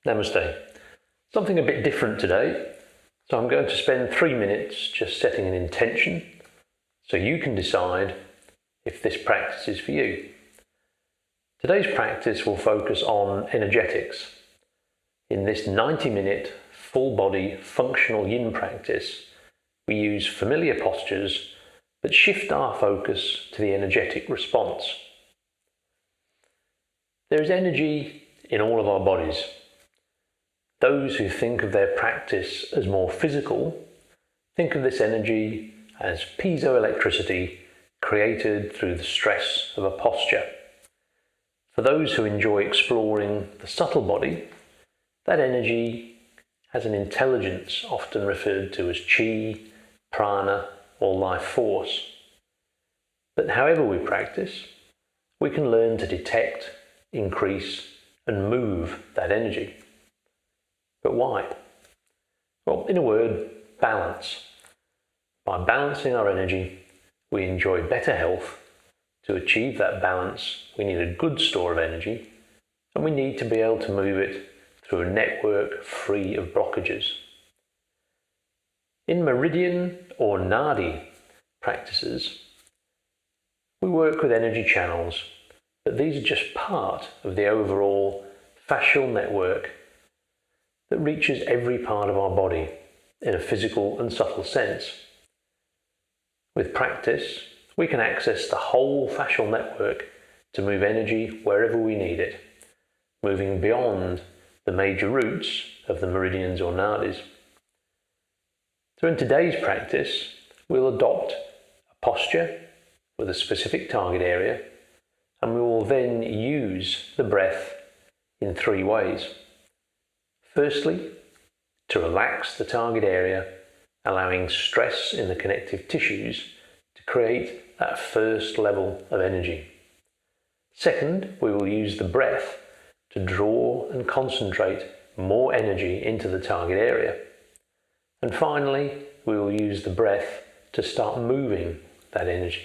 Namaste. Something a bit different today. So I'm going to spend 3 minutes just setting an intention so you can decide if this practice is for you. Today's practice will focus on energetics. In this 90-minute full-body functional yin practice, we use familiar postures that shift our focus to the energetic response. There is energy in all of our bodies. Those who think of their practice as more physical think of this energy as piezoelectricity created through the stress of a posture. For those who enjoy exploring the subtle body, that energy has an intelligence often referred to as chi, prana, or life force. But however we practice, we can learn to detect, increase, and move that energy. But why? Well, in a word, balance. By balancing our energy, we enjoy better health. To achieve that balance, we need a good store of energy, and we need to be able to move it through a network free of blockages. In meridian or nadi practices, we work with energy channels, but these are just part of the overall fascial network that reaches every part of our body in a physical and subtle sense. With practice, we can access the whole fascial network to move energy wherever we need it, moving beyond the major routes of the meridians or nadis. So in today's practice, we'll adopt a posture with a specific target area, and we will then use the breath in 3 ways. Firstly, to relax the target area, allowing stress in the connective tissues to create that first level of energy. Second, we will use the breath to draw and concentrate more energy into the target area. And finally, we will use the breath to start moving that energy.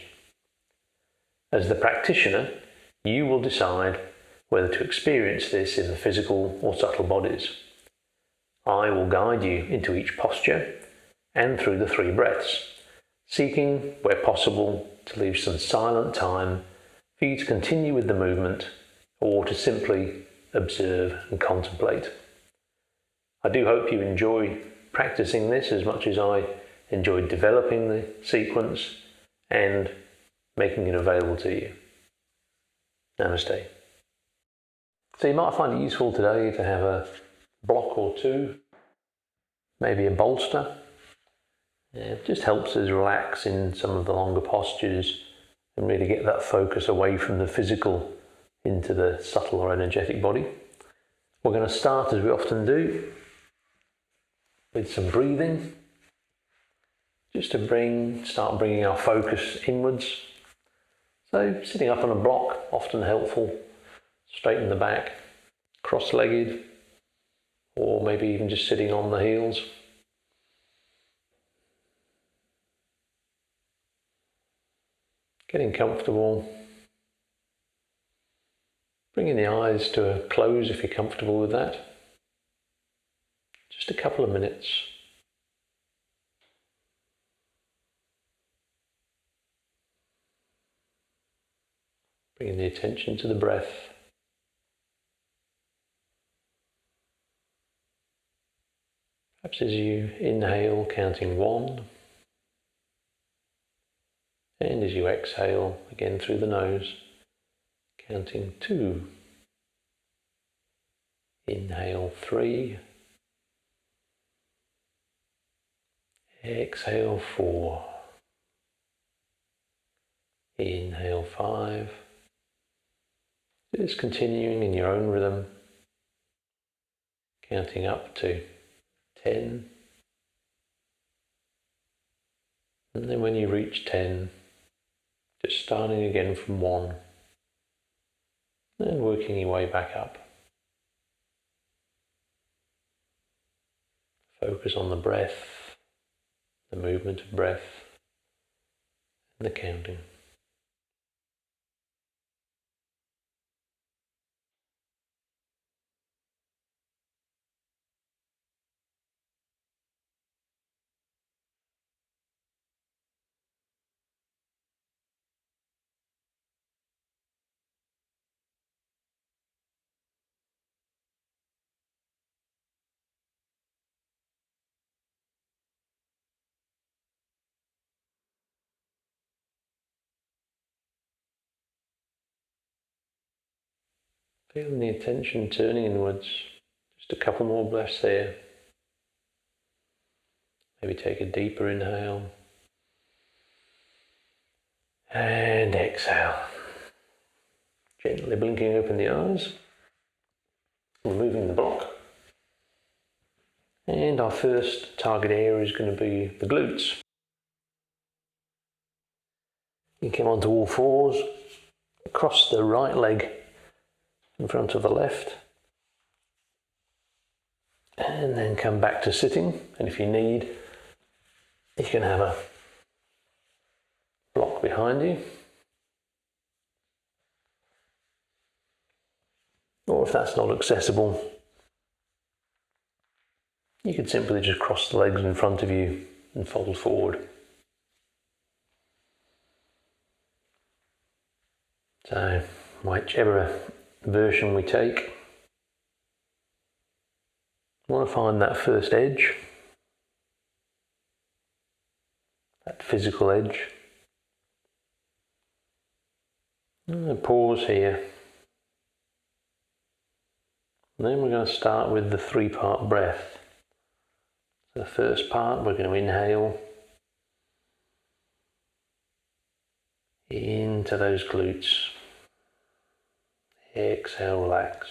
As the practitioner, you will decide whether to experience this in the physical or subtle bodies. I will guide you into each posture and through the 3 breaths, seeking, where possible, to leave some silent time for you to continue with the movement or to simply observe and contemplate. I do hope you enjoy practicing this as much as I enjoyed developing the sequence and making it available to you. Namaste. So you might find it useful today to have a block or 2, maybe a bolster. It just helps us relax in some of the longer postures and really get that focus away from the physical into the subtle or energetic body. We're going to start, as we often do, with some breathing, just to start bringing our focus inwards. So sitting up on a block, often helpful, straighten the back, cross-legged, or maybe even just sitting on the heels. Getting comfortable. Bringing the eyes to a close if you're comfortable with that. Just a couple of minutes. Bringing the attention to the breath. Perhaps as you inhale, counting 1. And as you exhale, again through the nose, counting 2. Inhale 3. Exhale 4. Inhale 5. Just continuing in your own rhythm, counting up to 10. And then when you reach 10, just starting again from 1 and working your way back up. Focus on the breath, the movement of breath, and the counting. Feeling the attention turning inwards. Just a couple more breaths there. Maybe take a deeper inhale. And exhale. Gently blinking open the eyes. Removing the block. And our first target area is going to be the glutes. You come onto all fours, cross the right leg in front of the left, and then come back to sitting. And if you need, you can have a block behind you. Or if that's not accessible, you could simply just cross the legs in front of you and fold forward. So, whichever version we take, we want to find that first edge, that physical edge. And pause here. And then we're going to start with the 3-part breath. So the first part, we're going to inhale into those glutes. Exhale, relax.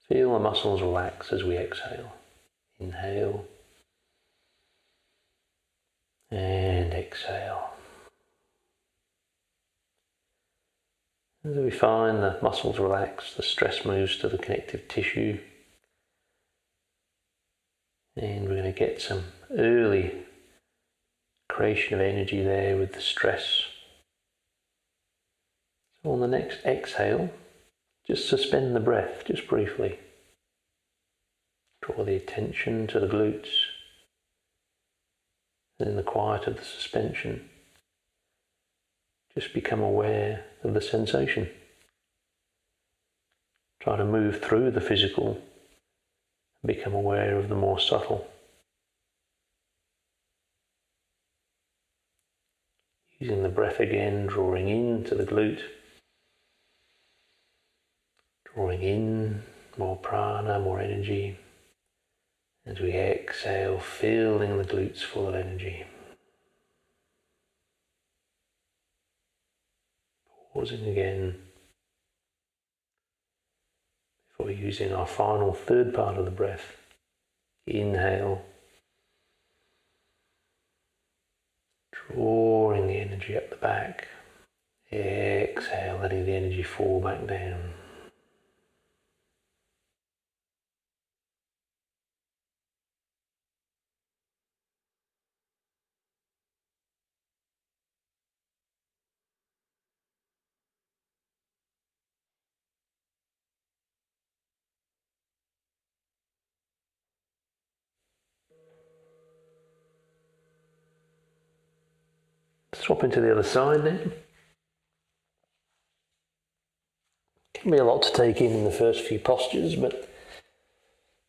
Feel the muscles relax as we exhale. Inhale and exhale. As we find the muscles relax, the stress moves to the connective tissue, and we're going to get some early creation of energy there with the stress. So on the next exhale, just suspend the breath, just briefly. Draw the attention to the glutes, and in the quiet of the suspension, just become aware of the sensation. Try to move through the physical and become aware of the more subtle. Using the breath again, drawing into the glute. Drawing in more prana, more energy. As we exhale, filling the glutes full of energy. Pausing again before using our final 3rd part of the breath. Inhale, drawing the energy up the back. Exhale, letting the energy fall back down. Swap into the other side now. Can be a lot to take in the first few postures, but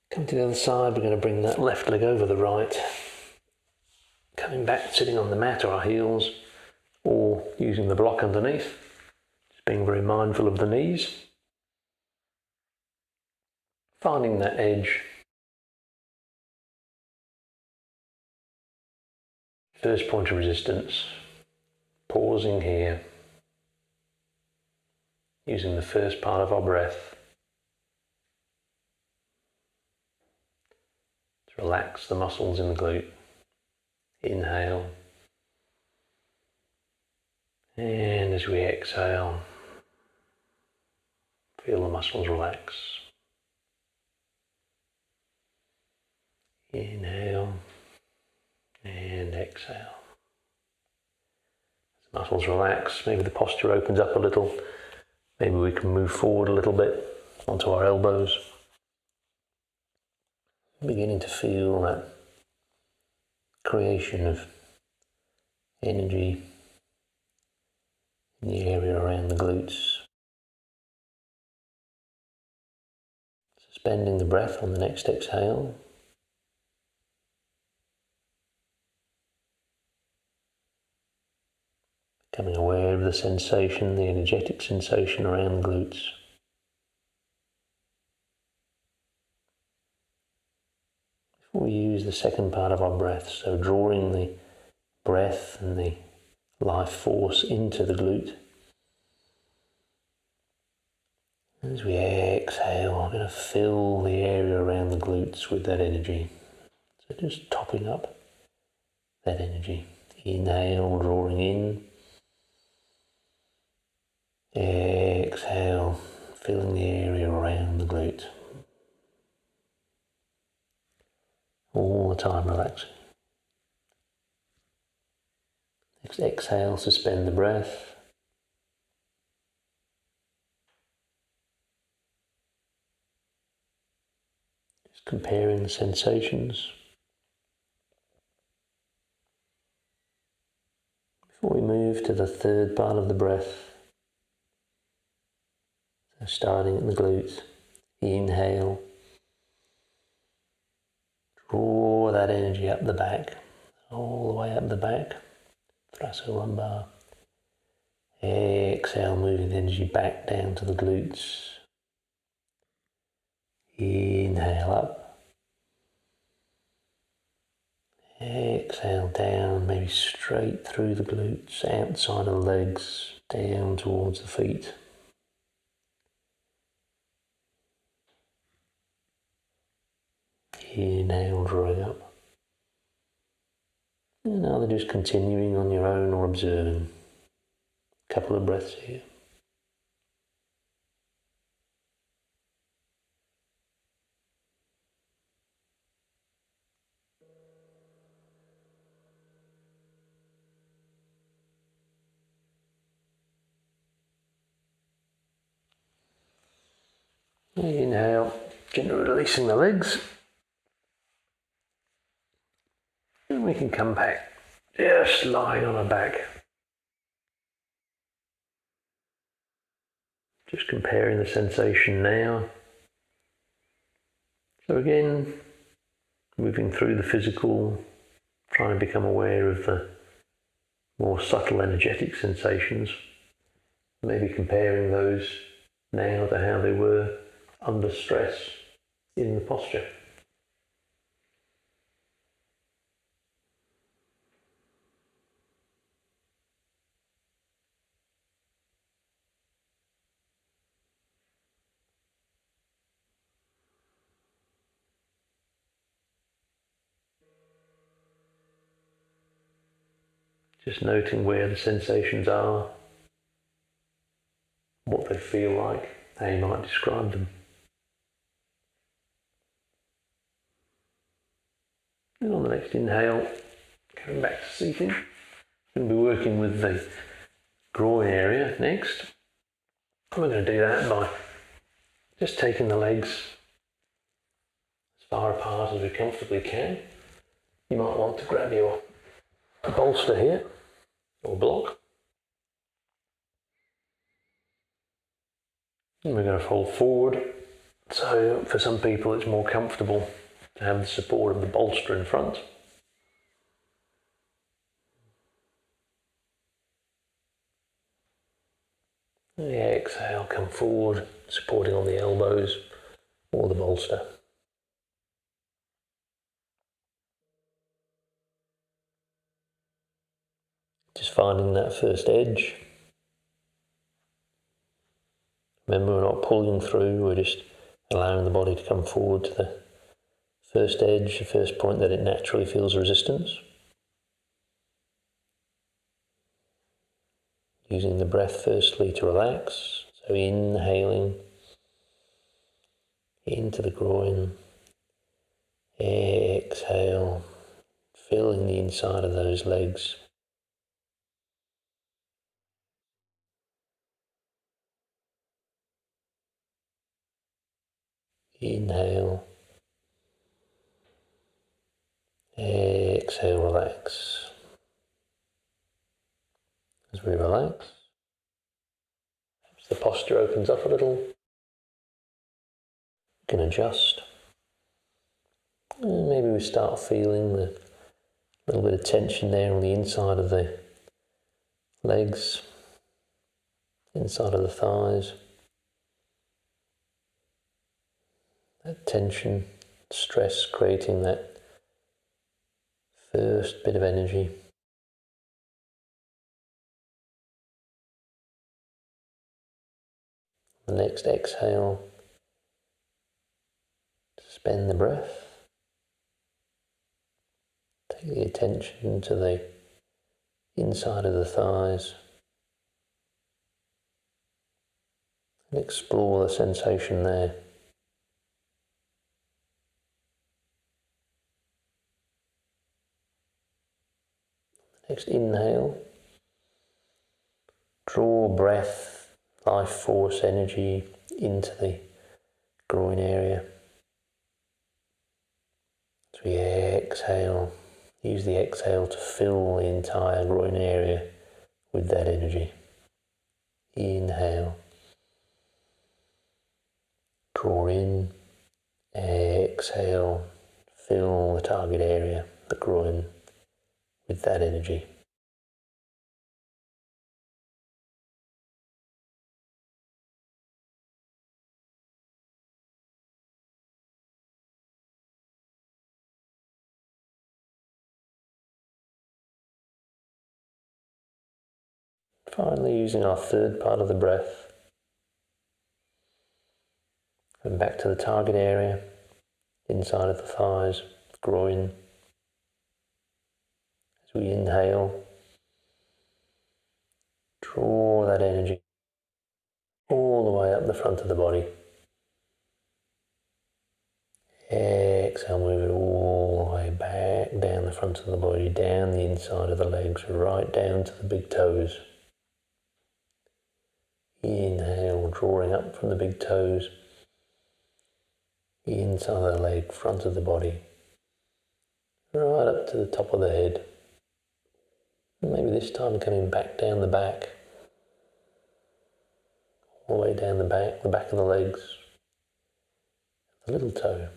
come to the other side, we're going to bring that left leg over the right. Coming back, sitting on the mat or our heels, or using the block underneath. Just being very mindful of the knees. Finding that edge. First point of resistance. Pausing here. Using the first part of our breath to relax the muscles in the glute. Inhale. And as we exhale, feel the muscles relax. Inhale and exhale. As the muscles relax, maybe the posture opens up a little. Maybe we can move forward a little bit onto our elbows. Beginning to feel that creation of energy in the area around the glutes. Suspending the breath on the next exhale. Becoming aware of the sensation, the energetic sensation around the glutes. we use the second part of our breath, so drawing the breath and the life force into the glute. As we exhale, we're going to fill the area around the glutes with that energy. So just topping up that energy. Inhale, drawing in. Exhale, filling the area around the glute. All the time relaxing. Next exhale, suspend the breath. Just comparing the sensations. Before we move to the third part of the breath, so starting at the glutes, inhale, draw that energy up the back, all the way up the back, thoracolumbar. Exhale, moving the energy back down to the glutes. Inhale up. Exhale down, maybe straight through the glutes, outside of the legs, down towards the feet. Inhale, drawing up. And either just continuing on your own or observing. A couple of breaths here. Inhale, gently releasing the legs. And we can come back, just lying on our back. Just comparing the sensation now. So again, moving through the physical, trying to become aware of the more subtle energetic sensations. Maybe comparing those now to how they were under stress in the posture. Just noting where the sensations are, what they feel like, how you might describe them. And on the next inhale, coming back to seating, I'm going to be working with the groin area next. We're going to do that by just taking the legs as far apart as we comfortably can. You might want to grab your bolster here, or block. And we're going to fold forward. So for some people it's more comfortable to have the support of the bolster in front. Exhale, come forward, supporting on the elbows or the bolster. Just finding that first edge. Remember, we're not pulling through, we're just allowing the body to come forward to the first edge, the first point that it naturally feels resistance. Using the breath firstly to relax, so inhaling into the groin, exhale, filling the inside of those legs. Inhale, exhale, relax. As we relax, the posture opens up a little. You can adjust. And maybe we start feeling the little bit of tension there on the inside of the legs, inside of the thighs. That tension, stress, creating that first bit of energy. The next exhale, suspend the breath. Take the attention to the inside of the thighs and explore the sensation there. Next inhale, draw breath, life force, energy into the groin area. As we exhale, use the exhale to fill the entire groin area with that energy. Inhale, draw in, exhale, fill the target area, the groin, with that energy. Finally, using our third part of the breath, and back to the target area, inside of the thighs, groin. As we inhale, draw that energy all the way up the front of the body. Exhale, move it all the way back down the front of the body, down the inside of the legs, right down to the big toes. Inhale, drawing up from the big toes, the inside of the leg, front of the body, right up to the top of the head. Maybe this time coming back down the back, all the way down the back of the legs, the little toe.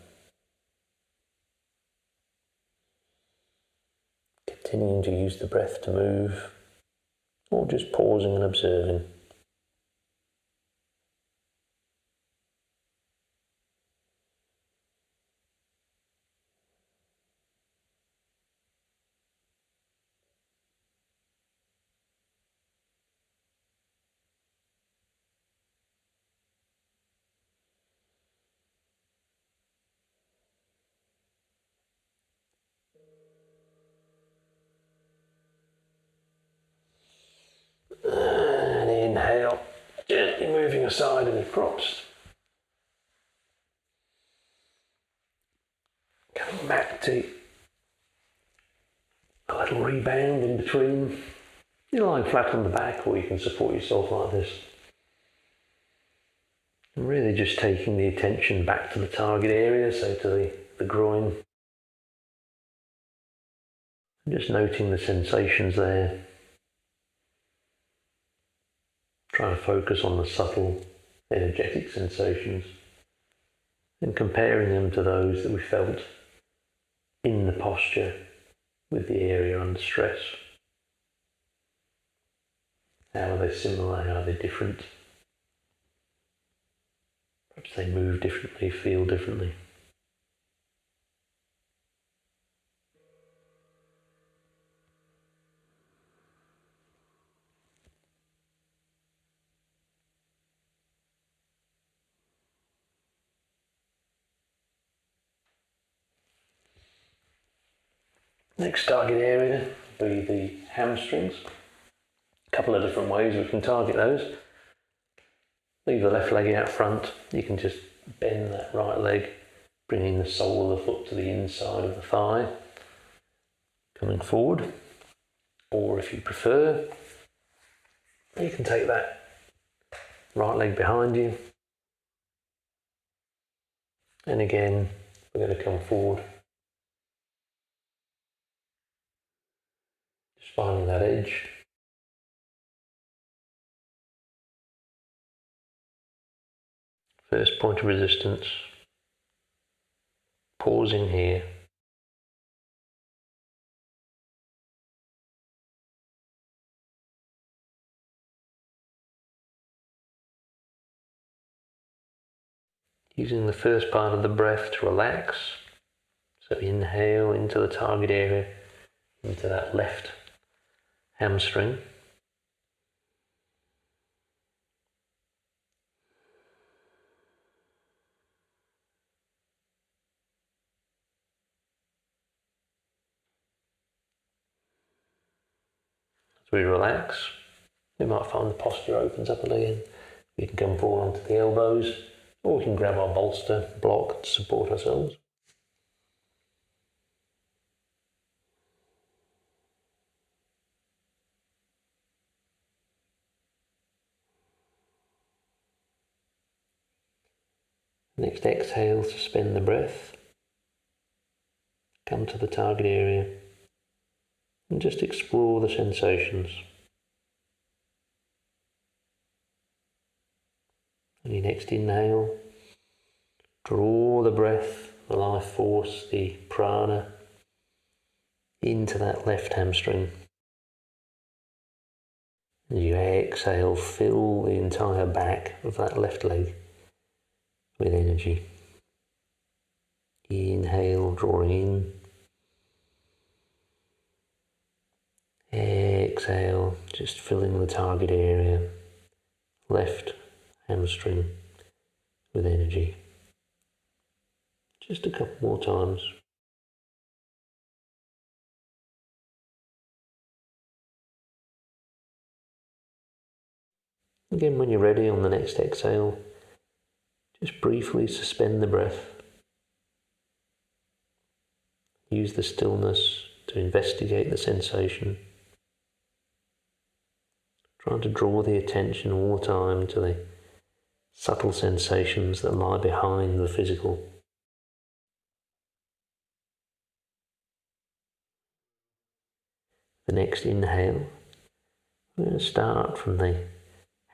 Continuing to use the breath to move, or just pausing and observing. And inhale, gently moving aside in the props. Coming back to a little rebound in between. You're lying flat on the back, or you can support yourself like this. And really just taking the attention back to the target area, so to the groin. And just noting the sensations there. Trying to focus on the subtle, energetic sensations and comparing them to those that we felt in the posture with the area under stress. How are they similar? How are they different? Perhaps they move differently, feel differently. Next target area will be the hamstrings. A couple of different ways we can target those. Leave the left leg out front. You can just bend that right leg, bringing the sole of the foot to the inside of the thigh, coming forward. Or if you prefer, you can take that right leg behind you. And again, we're going to come forward. Just finding that edge. First point of resistance. Pausing here. Using the first part of the breath to relax. So inhale into the target area, into that left hamstring. As we relax, we might find the posture opens up again. We can come forward onto the elbows, or we can grab our bolster block to support ourselves. Next exhale, suspend the breath. Come to the target area and just explore the sensations. On your next inhale, draw the breath, the life force, the prana, into that left hamstring. As you exhale, fill the entire back of that left leg with energy. Inhale, drawing in. Exhale, just filling the target area, left hamstring, with energy. Just a couple more times. Again, when you're ready on the next exhale, just briefly suspend the breath. Use the stillness to investigate the sensation. Trying to draw the attention all the time to the subtle sensations that lie behind the physical. The next inhale, we're going to start from the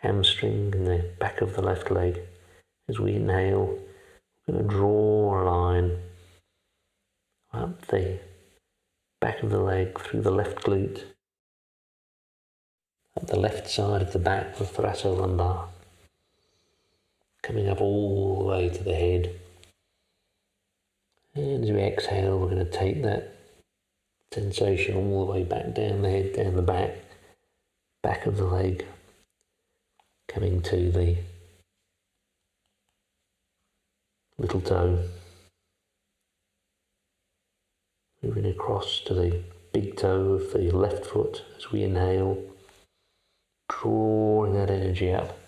hamstring and the back of the left leg. As we inhale, we're going to draw a line up the back of the leg through the left glute, up the left side of the back, the thoracolumbar, coming up all the way to the head. And as we exhale, we're going to take that sensation all the way back down the head, down the back of the leg, coming to the little toe, moving across to the big toe of the left foot as we inhale, drawing that energy up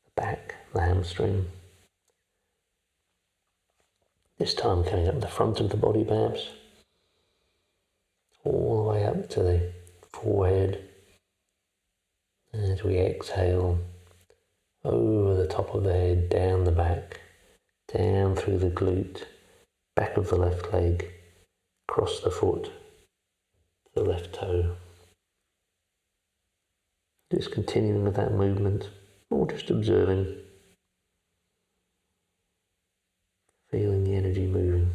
the back, the hamstring. This time coming up the front of the body perhaps, all the way up to the forehead. As we exhale, over the top of the head, down the back, down through the glute, back of the left leg, across the foot, the left toe. Just continuing with that movement, or just observing, feeling the energy moving.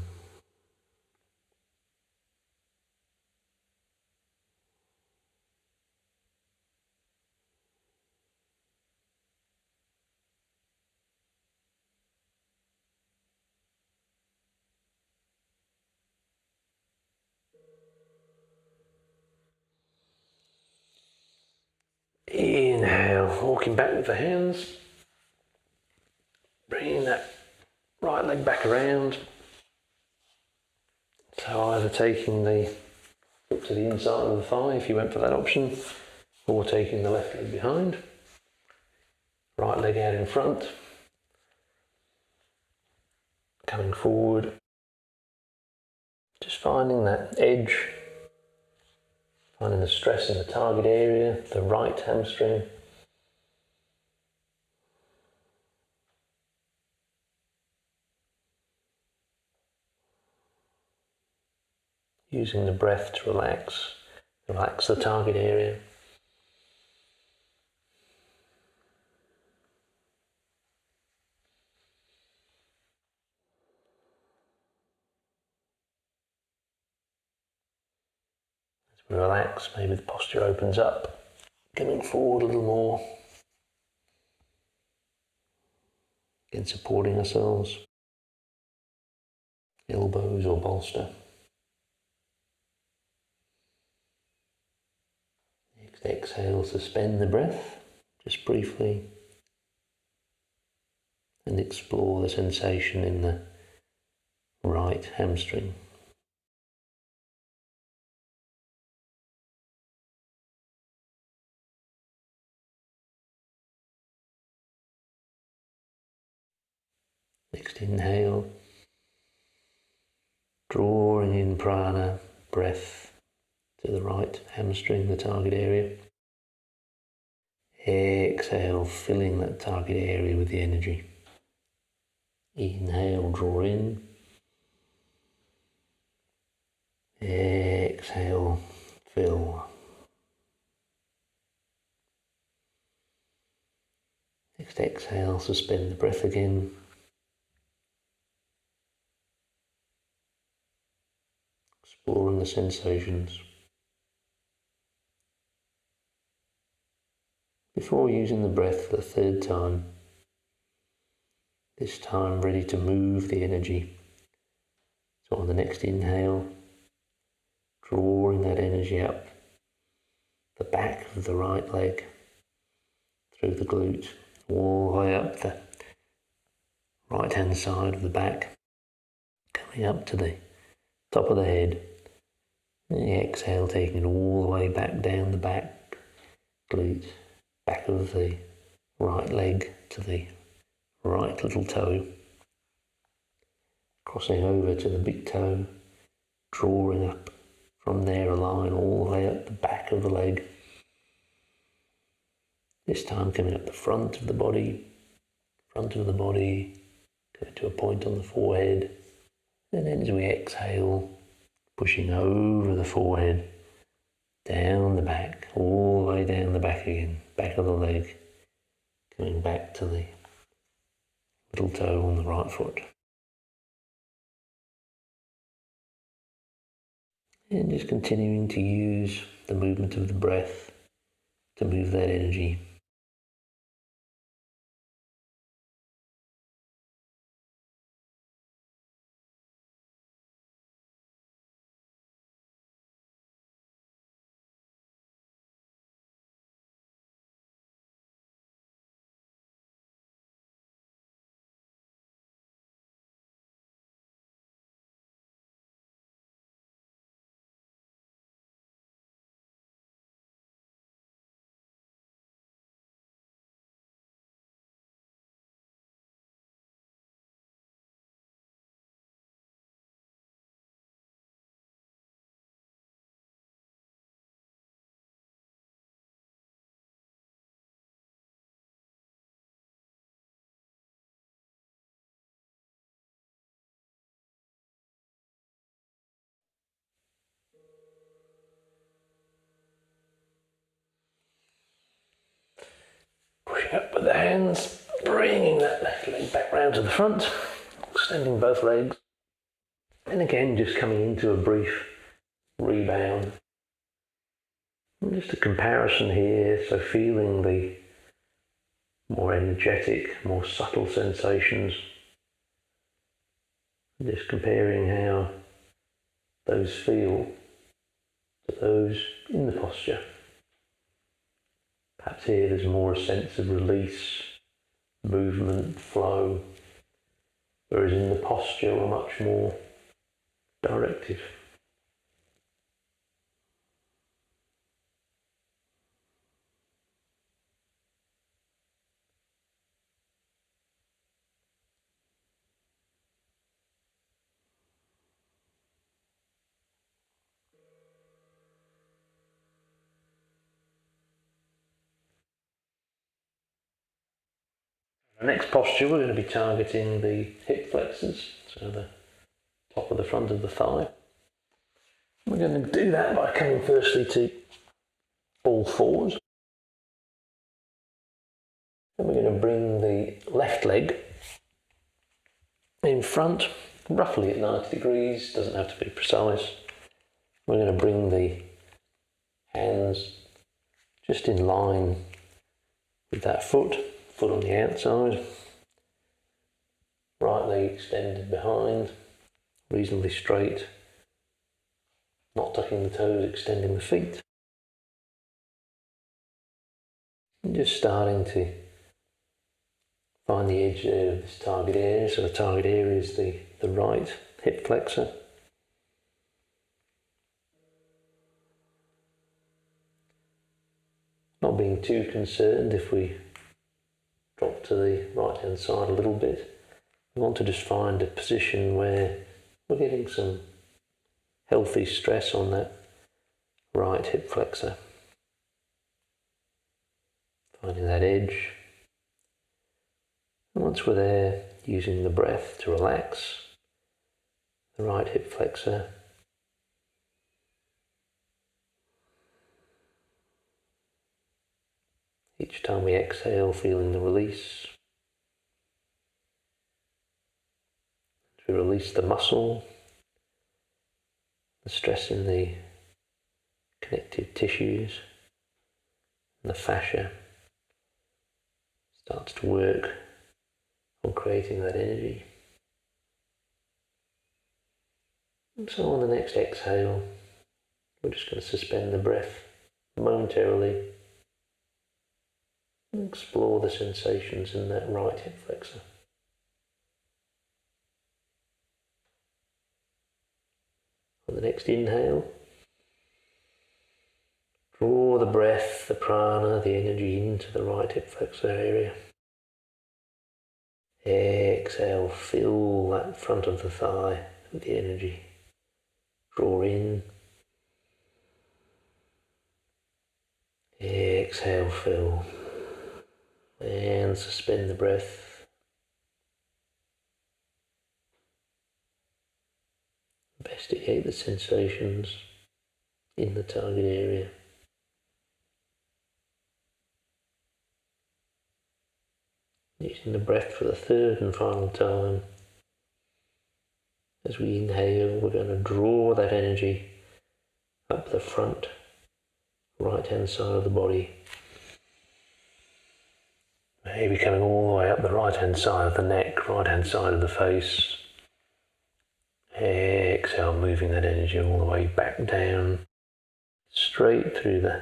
Inhale, walking back with the hands, bringing that right leg back around. So either taking the up to the inside of the thigh if you went for that option, or taking the left leg behind. Right leg out in front, coming forward. Just finding that edge, finding the stress in the target area, the right hamstring. Using the breath to relax the target area. As we relax, maybe the posture opens up, coming forward a little more, again supporting ourselves, elbows or bolster. Exhale, suspend the breath, just briefly, and explore the sensation in the right hamstring. Next inhale, drawing in prana, breath to the right hamstring, the target area. Exhale, filling that target area with the energy. Inhale, draw in. Exhale, fill. Next exhale, suspend the breath again. Exploring the sensations. Before using the breath for the third time, this time ready to move the energy. So on the next inhale, drawing that energy up the back of the right leg, through the glute, all the way up the right hand side of the back, coming up to the top of the head. And the exhale, taking it all the way back down the back glute, back of the right leg to the right little toe, crossing over to the big toe, drawing up from there a line all the way up the back of the leg. This time coming up the front of the body, going to a point on the forehead, and then as we exhale, pushing over the forehead, down the back, all the way down the back again, back of the leg, coming back to the little toe on the right foot. And just continuing to use the movement of the breath to move that energy. Pushing up with the hands, bringing that left leg back round to the front, extending both legs, and again just coming into a brief rebound. And just a comparison here, so feeling the more energetic, more subtle sensations, just comparing how those feel to those in the posture. Perhaps here there's more a sense of release, movement, flow, whereas in the posture we're much more directive. The next posture we're going to be targeting the hip flexors, so the top of the front of the thigh. We're going to do that by coming firstly to all fours. Then we're going to bring the left leg in front, roughly at 90 degrees, doesn't have to be precise. We're going to bring the hands just in line with that foot on the outside. Right leg extended behind, reasonably straight, not tucking the toes, extending the feet. And just starting to find the edge there of this target area. So the target area is the right hip flexor. Not being too concerned if we drop to the right hand side a little bit. We want to just find a position where we're getting some healthy stress on that right hip flexor. Finding that edge. And once we're there, using the breath to relax the right hip flexor. Each time we exhale, feeling the release. As we release the muscle, the stress in the connective tissues, and the fascia starts to work on creating that energy. And so on the next exhale, we're just going to suspend the breath momentarily and explore the sensations in that right hip flexor. On the next inhale, draw the breath, the prana, the energy into the right hip flexor area. Exhale, fill that front of the thigh with the energy. Draw in. Exhale, fill. And suspend the breath. Investigate the sensations in the target area. Using the breath for the third and final time. As we inhale, we're going to draw that energy up the front, right hand side of the body. Maybe coming all the way up the right hand side of the neck, right hand side of the face. Exhale, moving that energy all the way back down, straight through the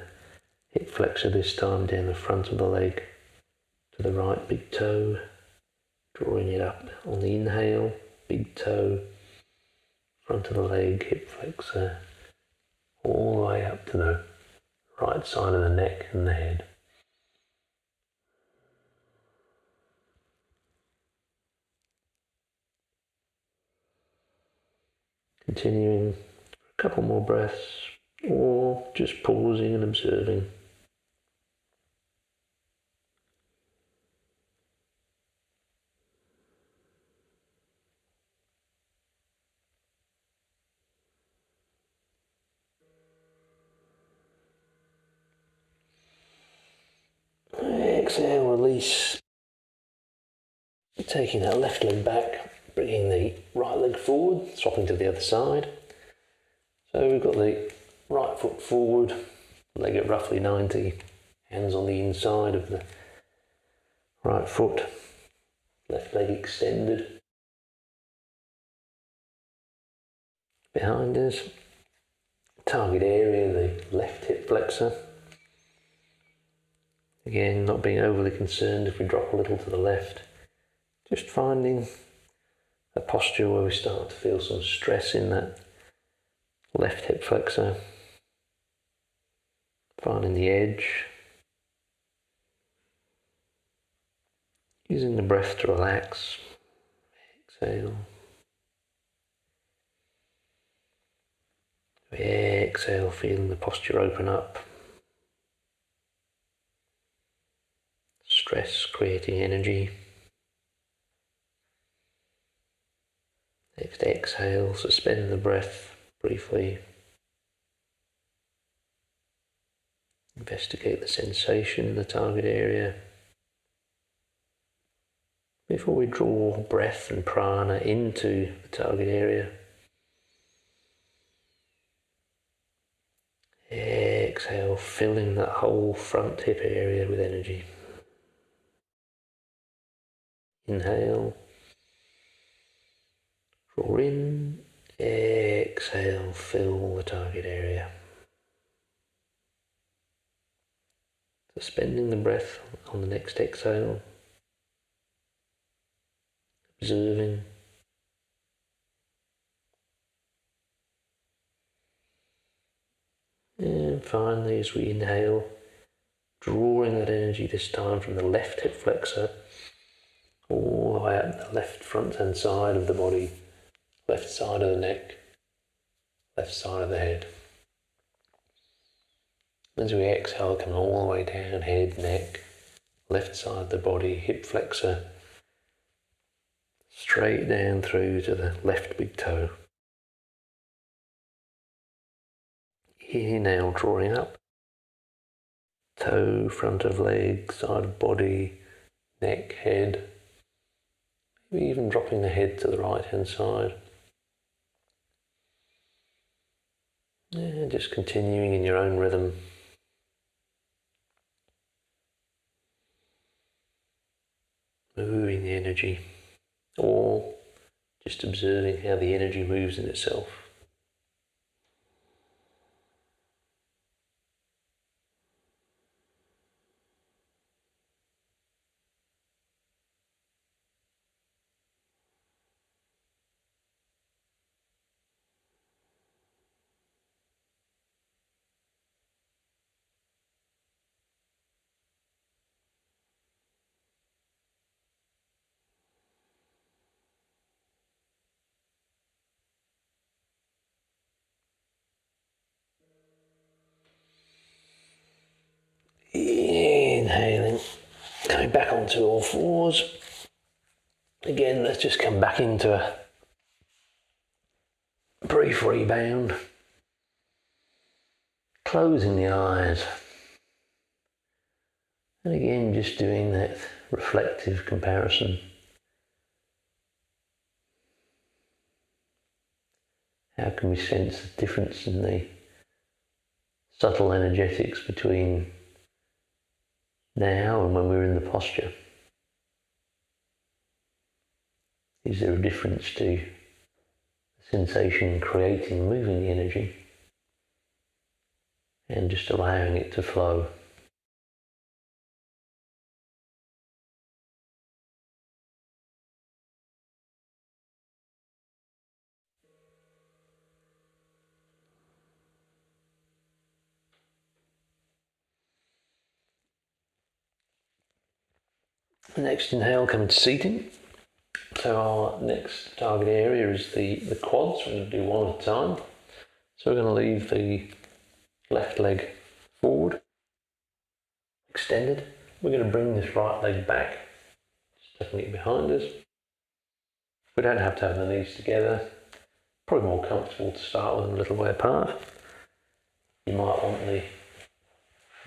hip flexor this time, down the front of the leg to the right big toe, drawing it up on the inhale, big toe, front of the leg, hip flexor, all the way up to the right side of the neck and the head. Continuing a couple more breaths, or just pausing and observing. Exhale, release. Taking that left leg back, bringing the right leg forward, swapping to the other side. So we've got the right foot forward, leg at roughly 90, hands on the inside of the right foot, left leg extended. Behind us, target area, the left hip flexor. Again, not being overly concerned if we drop a little to the left. Just finding a posture where we start to feel some stress in that left hip flexor. Finding the edge. Using the breath to relax. Exhale. Exhale, feeling the posture open up. Stress creating energy. Next exhale, suspend the breath briefly. Investigate the sensation in the target area. Before we draw breath and prana into the target area. Exhale, filling that whole front hip area with energy. Inhale. Draw in. Exhale, fill the target area. Suspending the breath on the next exhale, observing. And finally, as we inhale, drawing that energy this time from the left hip flexor all the way up the left front hand side of the body, left side of the neck, left side of the head. As we exhale, coming all the way down, head, neck, left side of the body, hip flexor, straight down through to the left big toe. Inhale, drawing up, toe, front of leg, side of body, neck, head, maybe even dropping the head to the right hand side. And just continuing in your own rhythm. Moving the energy, or just observing how the energy moves in itself. Inhaling, coming back onto all fours. Again, let's just come back into a brief rebound. Closing the eyes. And again, just doing that reflective comparison. How can we sense the difference in the subtle energetics between now and when we're in the posture? Is there a difference to the sensation creating, moving the energy, and just allowing it to flow? The next inhale, coming to seating. So our next target area is the quads. We're going to do one at a time. So we're going to leave the left leg forward, extended. We're going to bring this right leg back, tucking it behind us. We don't have to have the knees together. Probably more comfortable to start with, a little way apart. You might want the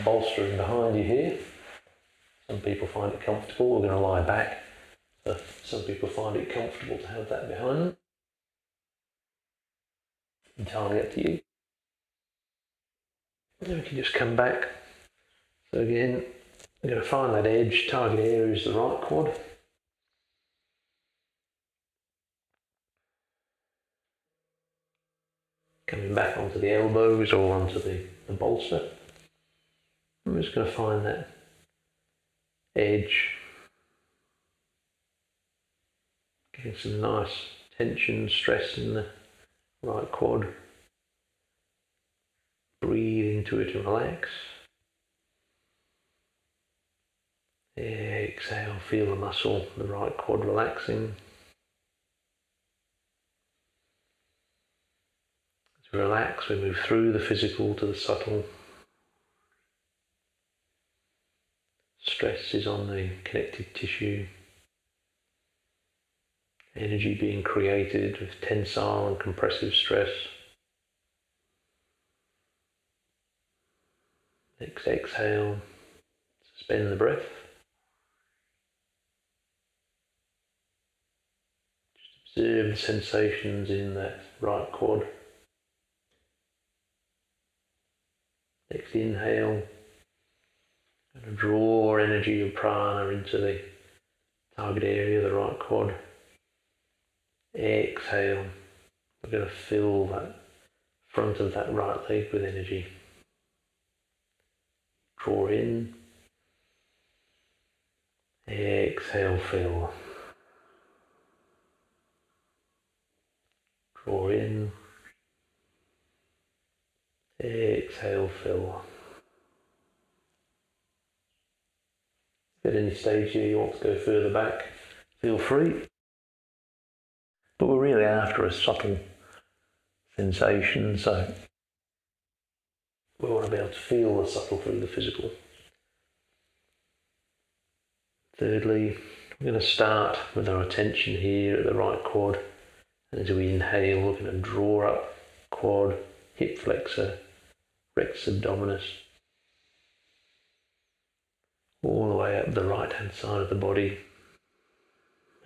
bolstering behind you here. Some people find it comfortable. We're going to lie back. So some people find it comfortable to have that behind them. Entirely up to you. And then we can just come back. So again, we're going to find that edge. Target area is the right quad. Coming back onto the elbows or onto the bolster. I'm just going to find that edge. Getting some nice tension, stress in the right quad. Breathe into it and relax. Exhale, feel the muscle, the right quad relaxing. As we relax, we move through the physical to the subtle. Stress is on the connective tissue. Energy being created with tensile and compressive stress. Next exhale, suspend the breath. Just observe the sensations in that right quad. Next inhale, and draw energy of prana into the target area, the right quad. Exhale, we're going to fill that front of that right leg with energy. Draw in, Exhale, fill. Draw in. Exhale, fill. If at any stage here you want to go further back, feel free. But we're really after a subtle sensation, so we want to be able to feel the subtle through the physical. Thirdly, we're going to start with our attention here at the right quad. And as we inhale, we're going to draw up quad, hip flexor, rectus abdominis, all the way up the right hand side of the body.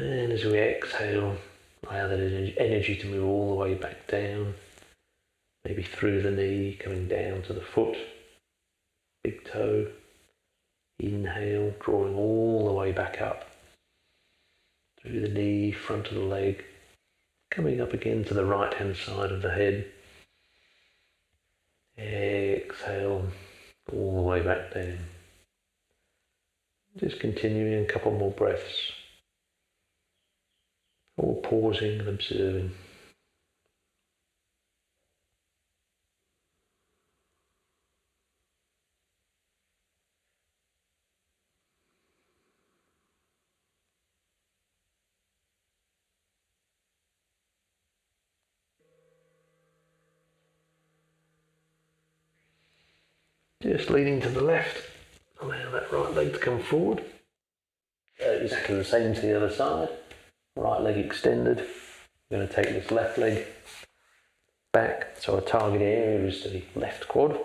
And as we exhale, allow that energy to move all the way back down, maybe through the knee, coming down to the foot, big toe. Inhale, drawing all the way back up, through the knee, front of the leg, coming up again to the right hand side of the head. Exhale, all the way back down. Just continuing a couple more breaths, all pausing and observing. Just leaning to the left, allow that right leg to come forward. Exactly the same to the other side. Right leg extended. We're going to take this left leg back, so our target area is to the left quad.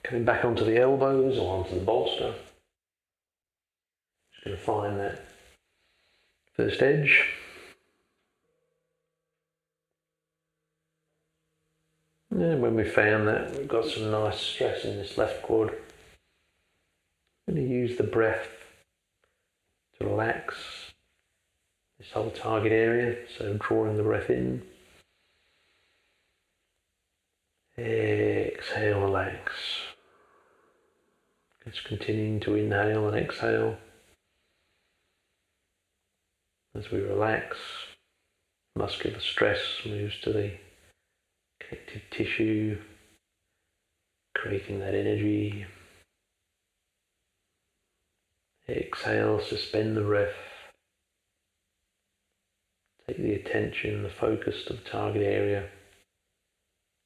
Coming back onto the elbows or onto the bolster. Just going to find that first edge. And when we've found that, we've got some nice stress in this left quad. I'm going to use the breath to relax this whole target area. So drawing the breath in. Exhale, relax. Just continuing to inhale and exhale. As we relax, muscular stress moves to the connective tissue, creating that energy. Exhale, suspend the breath. Take the attention, the focus to the target area.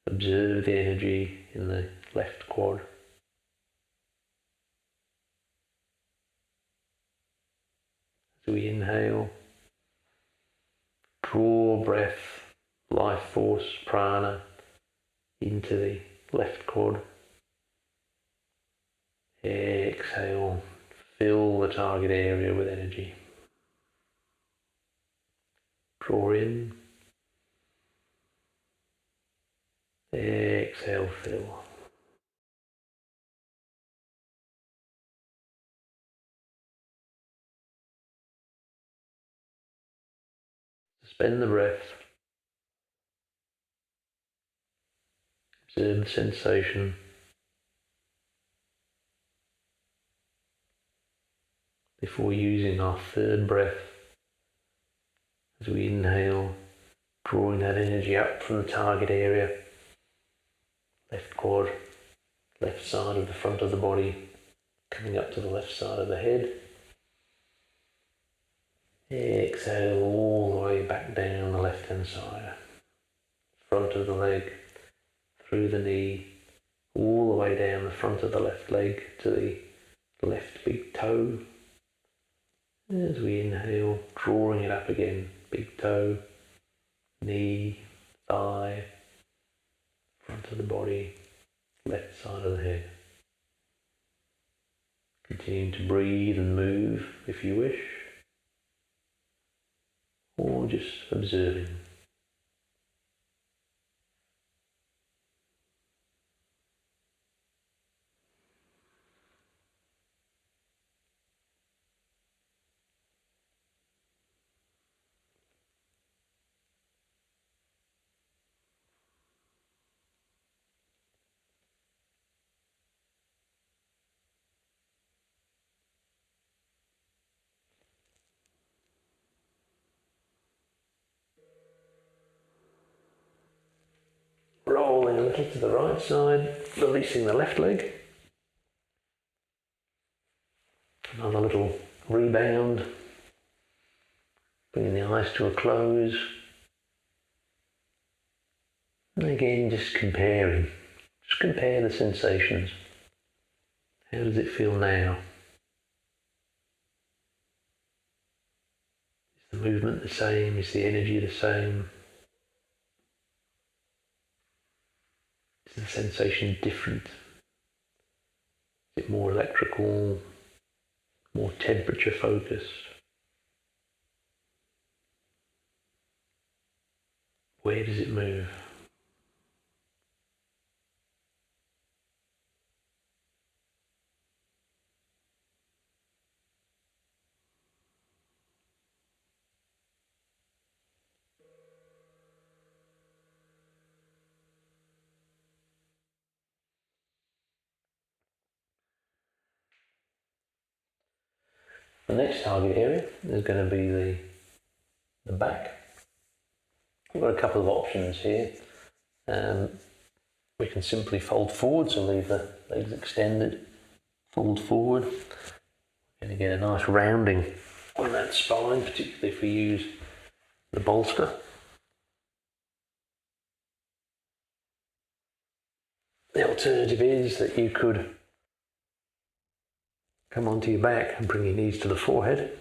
Observe the energy in the left quad. As we inhale, draw breath, life force, prana, into the left quad. Exhale, fill the target area with energy. Draw in. Exhale, fill. Suspend the breath. Observe the sensation. Before using our third breath, as we inhale, drawing that energy up from the target area, left quad, left side of the front of the body, coming up to the left side of the head. Exhale all the way back down the left hand side, front of the leg, through the knee, all the way down the front of the left leg to the left big toe. As we inhale, drawing it up again, big toe, knee, thigh, front of the body, left side of the head. Continuing to breathe and move if you wish, or just observing. little to the right side, releasing the left leg. Another little rebound, bringing the eyes to a close. And again, just comparing. Just compare the sensations. How does it feel now? Is the movement the same? Is the energy the same? Is the sensation different? Is it more electrical, more temperature focused? Where does it move? The next target area is going to be the back. We've got a couple of options here. We can simply fold forward, so leave the legs extended, fold forward. We're going to get a nice rounding on that spine, particularly if we use the bolster. The alternative is that you could come onto your back and bring your knees to the forehead.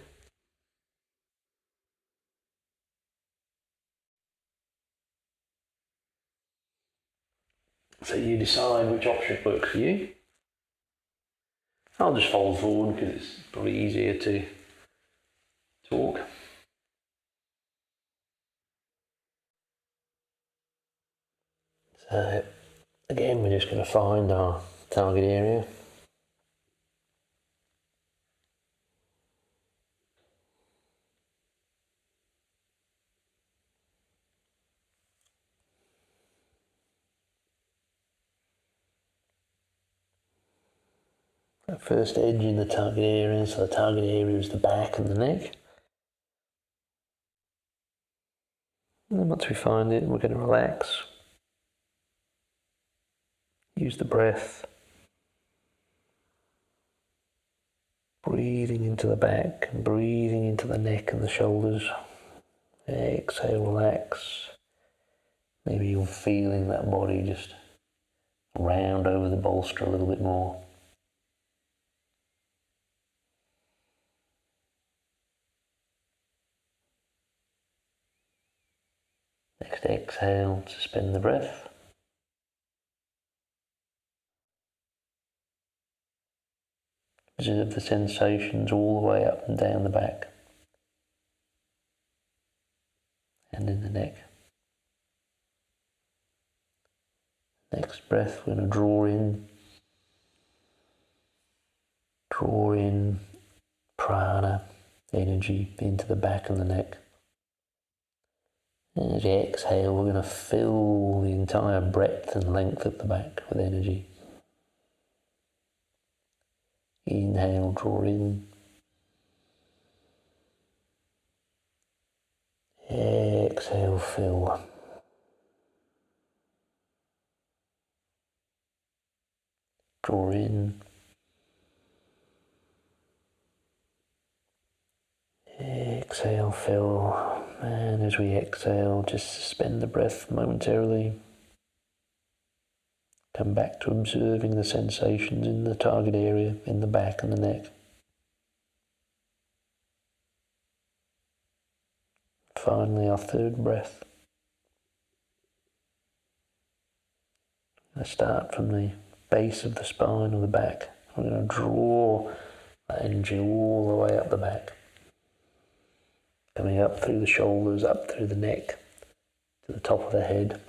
So you decide which option works for you. I'll just fold forward because it's probably easier to talk. So again, we're just going to find our target area. That first edge in the target area, so the target area is the back and the neck. And then once we find it, we're going to relax. Use the breath. Breathing into the back and breathing into the neck and the shoulders. Exhale, relax. Maybe you're feeling that body just round over the bolster a little bit more. Next exhale, suspend the breath. Observe the sensations all the way up and down the back and in the neck. Next breath, we're going to draw in prana, energy into the back and the neck. And as you exhale, we're going to fill the entire breadth and length of the back with energy. Inhale, draw in. Exhale, fill. Draw in. Exhale, fill. And as we exhale, just suspend the breath momentarily. Come back to observing the sensations in the target area, in the back and the neck. Finally, our third breath. Let's start from the base of the spine or the back. We're going to draw that energy all the way up the back. Coming up through the shoulders, up through the neck, to the top of the head.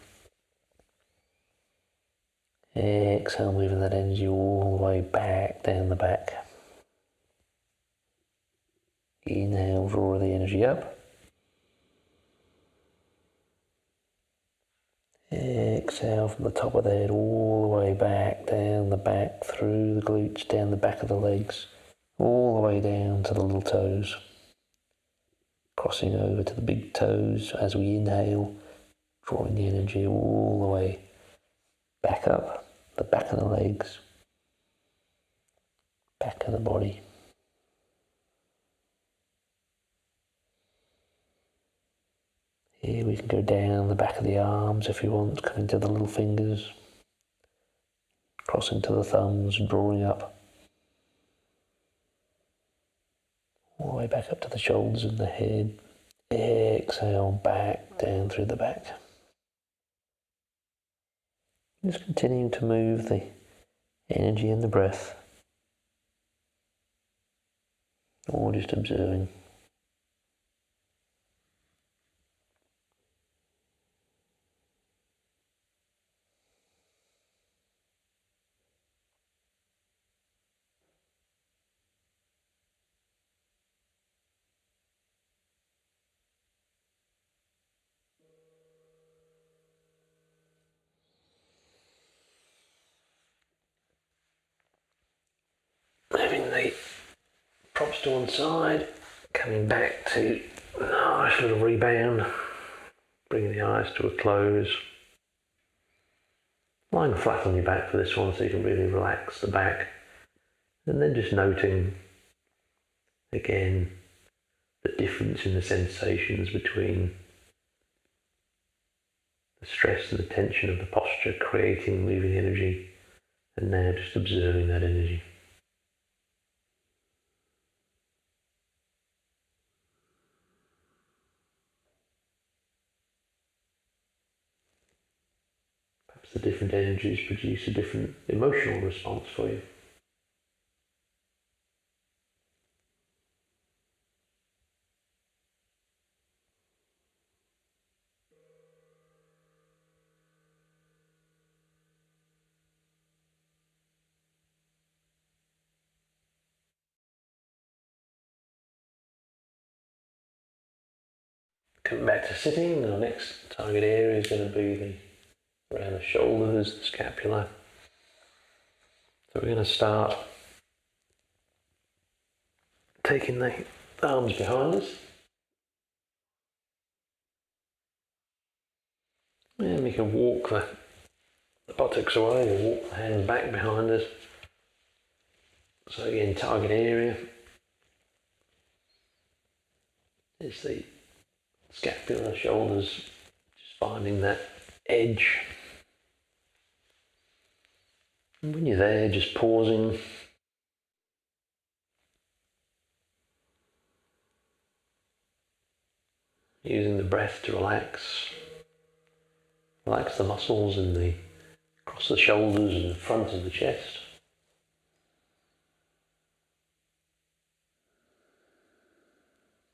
Exhale, moving that energy all the way back down the back. Inhale, draw the energy up. Exhale from the top of the head all the way back down the back, through the glutes, down the back of the legs, all the way down to the little toes. Crossing over to the big toes as we inhale, drawing the energy all the way back up, the back of the legs, back of the body. Here we can go down the back of the arms if you want, coming to the little fingers, crossing to the thumbs, drawing up. All the way back up to the shoulders and the head. Exhale, back, down through the back. Just continuing to move the energy and the breath. Or just observing. Moving the props to one side, coming back to a nice little rebound, bringing the eyes to a close. Lying flat on your back for this one so you can really relax the back. And then just noting, again, the difference in the sensations between the stress and the tension of the posture creating moving energy, and now just observing that energy. Perhaps the different energies produce a different emotional response for you. Coming back to sitting, our next target area is going to be around the shoulders, the scapula. So we're going to start taking the arms behind us. And we can walk the buttocks away or walk the hands back behind us. So again, target area is the scapula, shoulders, just finding that edge. And when you're there, just pausing. Using the breath to relax the muscles across the shoulders and the front of the chest.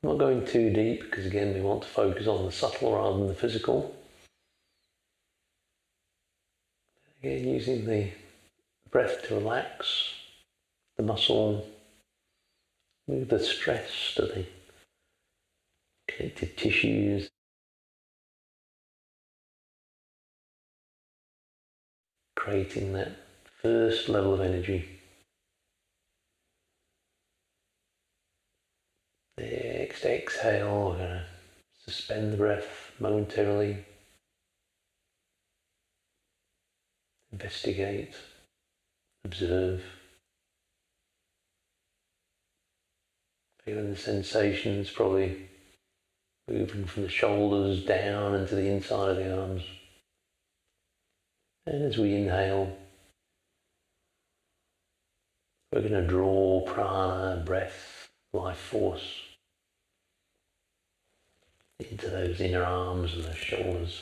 Not going too deep because again we want to focus on the subtle rather than the physical. Again, using the breath to relax the muscle, move the stress to the connective tissues. Creating that first level of energy. Next exhale, we're going to suspend the breath momentarily. Investigate, observe. Feeling the sensations, probably moving from the shoulders down into the inside of the arms. And as we inhale, we're going to draw prana, breath, life force into those inner arms and the shoulders.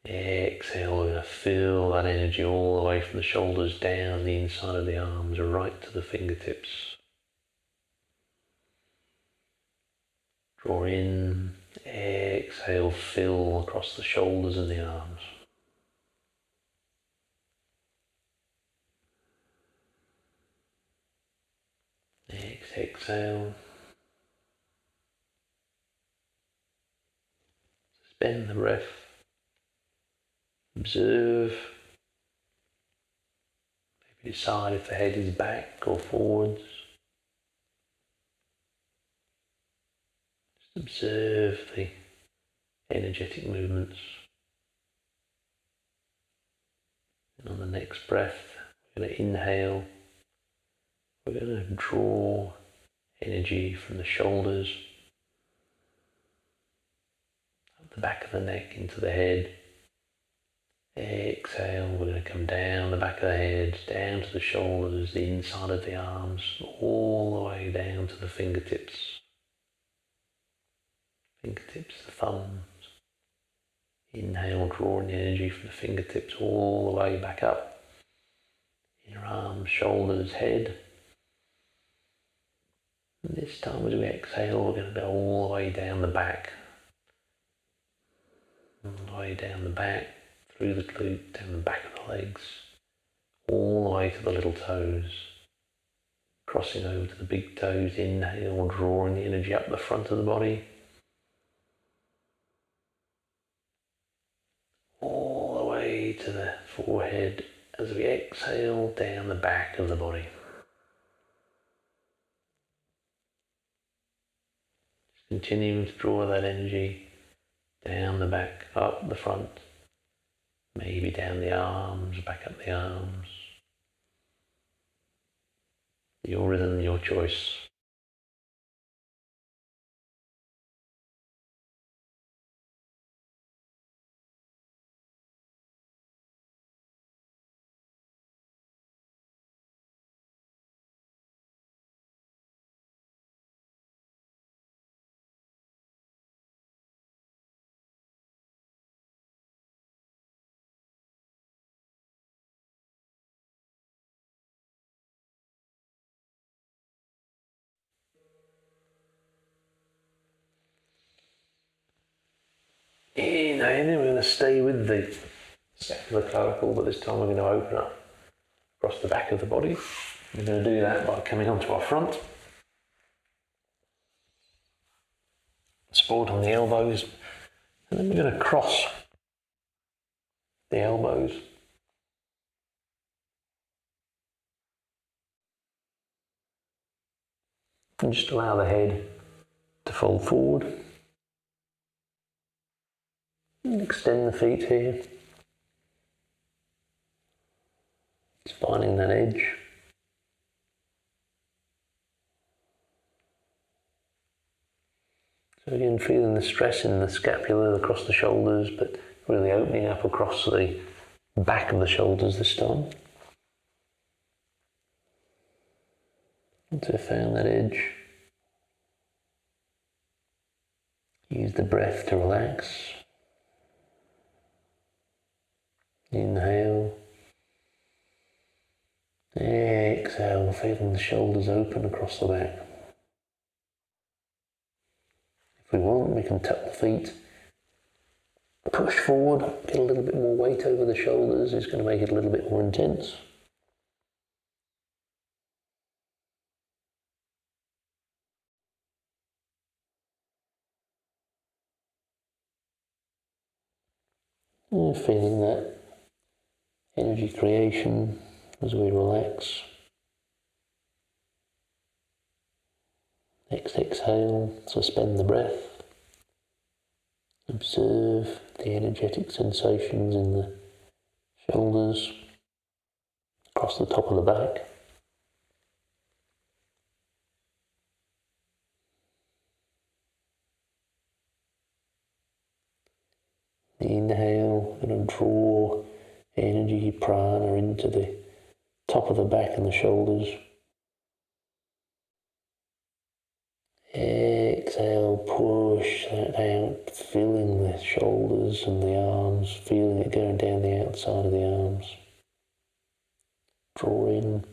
Exhale, we're going to feel that energy all the way from the shoulders down the inside of the arms, right to the fingertips. Draw in, exhale, fill across the shoulders and the arms. Next exhale. Suspend the breath. Observe. Maybe decide if the head is back or forwards. Just Observe the energetic movements. And on the next breath, we're going to inhale. We're going to draw energy from the shoulders, up the back of the neck into the head. Exhale, we're going to come down the back of the head, down to the shoulders, the inside of the arms, all the way down to the fingertips. Fingertips, the thumbs. Inhale, drawing the energy from the fingertips all the way back up. Inner arms, shoulders, head. And this time as we exhale, we're going to go all the way down the back. All the way down the back, through the glute, down the back of the legs, all the way to the little toes. Crossing over to the big toes, inhale, drawing the energy up the front of the body. All the way to the forehead as we exhale down the back of the body. Just continuing to draw that energy down the back, up the front, maybe down the arms, back up the arms. Your rhythm, your choice. Inhaling, we're going to stay with the scapular-clavicle, but this time we're going to open up across the back of the body. We're going to do that by coming onto our front. Support on the elbows, and then we're going to cross the elbows. And just allow the head to fold forward. And extend the feet here. Just finding that edge. So again, feeling the stress in the scapula across the shoulders, but really opening up across the back of the shoulders this time. Once we've found that edge, use the breath to relax. Inhale. Exhale, feeling the shoulders open across the back. If we want, we can tuck the feet, push forward, get a little bit more weight over the shoulders. It's going to make it a little bit more intense. And feeling that energy creation as we relax. Next exhale, suspend the breath. Observe the energetic sensations in the shoulders, across the top of the back. The inhale, going to draw energy, prana, into the top of the back and the shoulders. Exhale, push that out, feeling the shoulders and the arms, feeling it going down the outside of the arms. Draw in.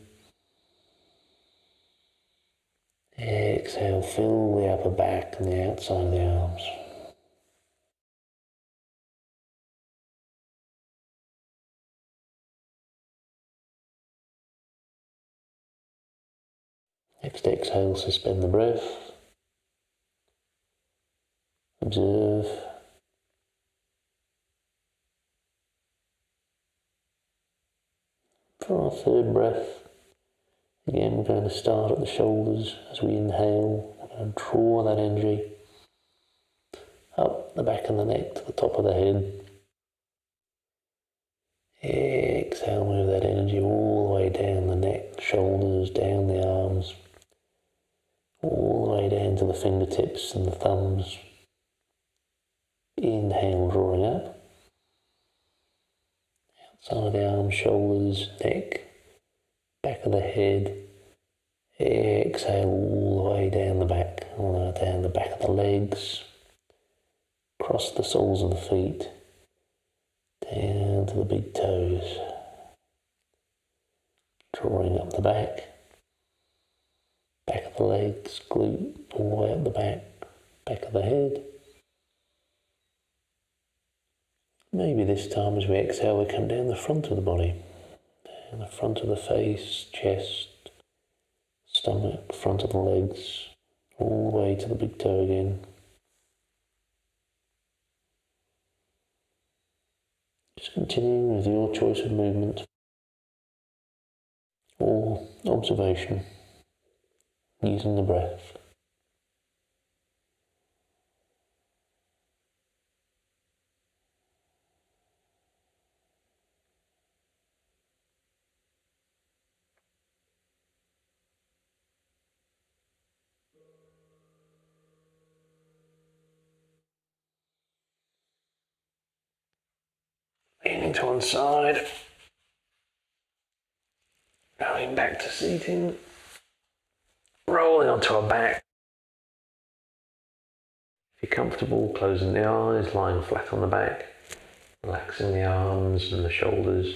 Exhale, fill the upper back and the outside of the arms. Next exhale, suspend the breath. Observe. For our third breath, again we're going to start at the shoulders as we inhale. We're going to draw that energy up the back of the neck to the top of the head. Exhale, move that energy all the way down the neck, shoulders, down the arms, all the way down to the fingertips and the thumbs. Inhale, drawing up. Outside of the arms, shoulders, neck, back of the head. Exhale all the way down the back, down the back of the legs, across the soles of the feet, down to the big toes. Drawing up the back of the legs, glute, all the way up the back of the head. Maybe this time as we exhale we come down the front of the body, down the front of the face, chest, stomach, front of the legs, all the way to the big toe again. Just continuing with your choice of movement or observation, using the breath. Leaning to one side, going back to seating, rolling onto our back. If you're comfortable, closing the eyes, lying flat on the back, relaxing the arms and the shoulders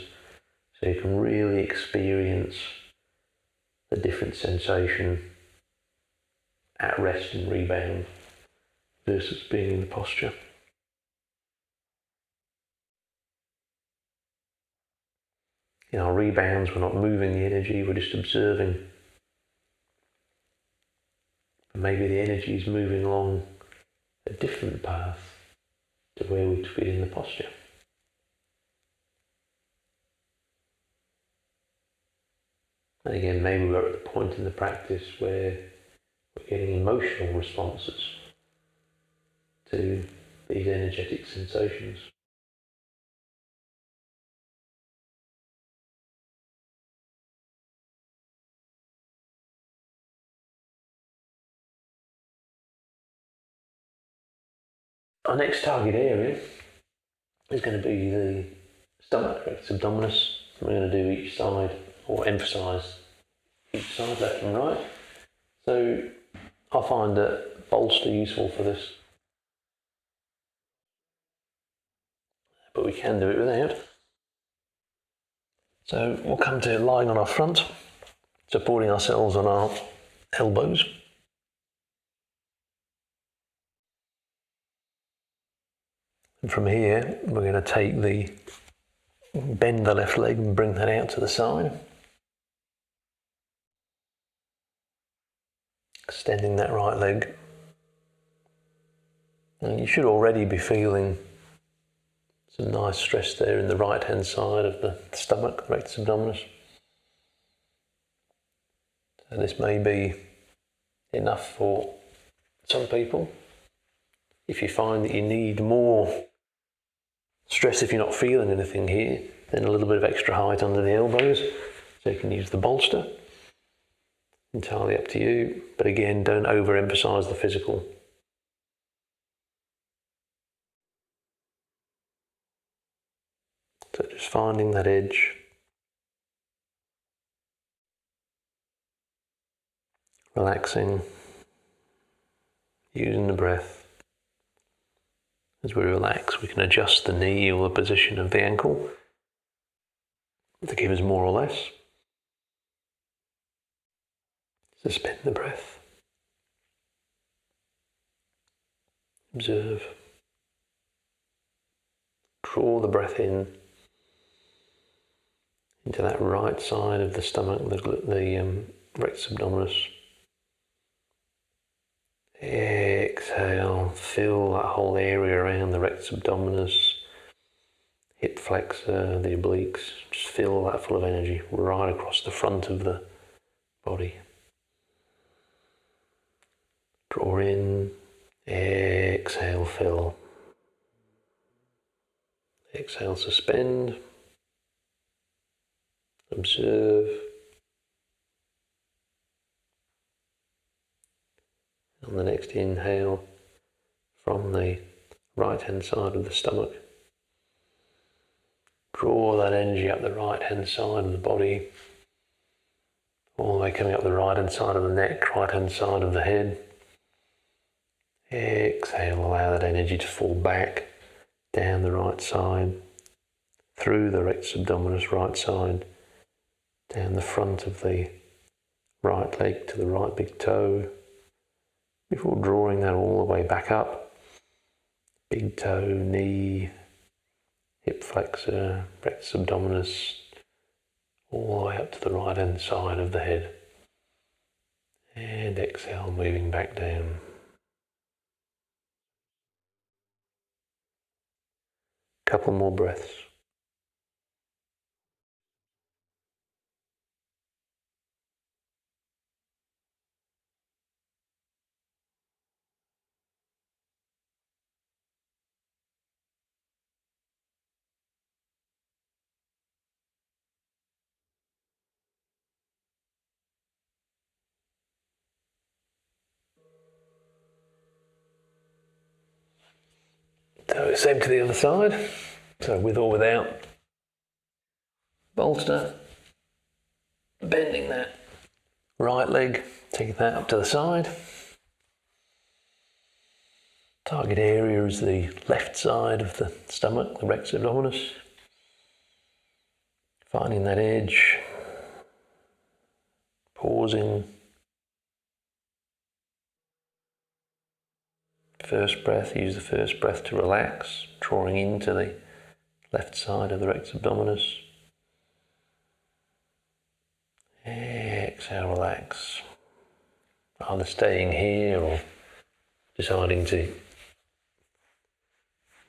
so you can really experience the different sensation at rest and rebound versus being in the posture. In our rebounds, we're not moving the energy, we're just observing. And maybe the energy is moving along a different path to where we'd feel in the posture. And again, maybe we're at the point in the practice where we're getting emotional responses to these energetic sensations. Our next target area is going to be the stomach, rectus abdominis. We're going to do each side, or emphasise each side, left and right. So I find that bolster useful for this, but we can do it without. So we'll come to lying on our front, supporting ourselves on our elbows. And from here, we're going to bend the left leg and bring that out to the side. Extending that right leg. And you should already be feeling some nice stress there in the right hand side of the stomach, the rectus abdominis. So this may be enough for some people. If you find that you need more stress, if you're not feeling anything here, then a little bit of extra height under the elbows, so you can use the bolster. Entirely up to you, but again, don't overemphasize the physical. So just finding that edge. Relaxing, using the breath. As we relax, we can adjust the knee or the position of the ankle to give us more or less. Suspend the breath. Observe. Draw the breath in into that right side of the stomach, the rectus abdominis. Exhale, fill that whole area around the rectus abdominis, hip flexor, the obliques. Just fill that full of energy right across the front of the body. Draw in, exhale. exhale, fill. Exhale, suspend. Observe. On the next inhale, from the right hand side of the stomach, draw that energy up the right hand side of the body, all the way coming up the right hand side of the neck, right hand side of the head. Exhale, allow that energy to fall back down the right side, through the rectus abdominis right side, down the front of the right leg to the right big toe, before drawing that all the way back up. Big toe, knee, hip flexor, rectus abdominis, all the way up to the right hand side of the head. And exhale, moving back down. Couple more breaths. So same to the other side. So with or without bolster, bending that right leg, taking that up to the side. Target area is the left side of the stomach, the rectus abdominis. Finding that edge, pausing. First breath, use the first breath to relax, drawing into the left side of the rectus abdominis. Exhale, relax. Either staying here or deciding to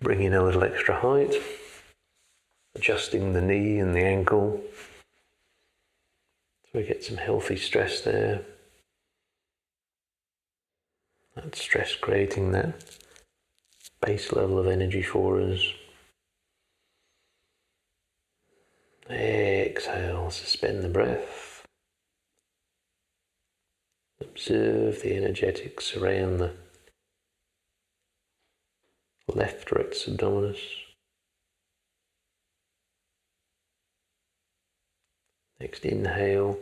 bring in a little extra height, adjusting the knee and the ankle so we get some healthy stress there. That stress creating that base level of energy for us. Exhale, suspend the breath. Observe the energetics around the left rectus abdominis. Next inhale,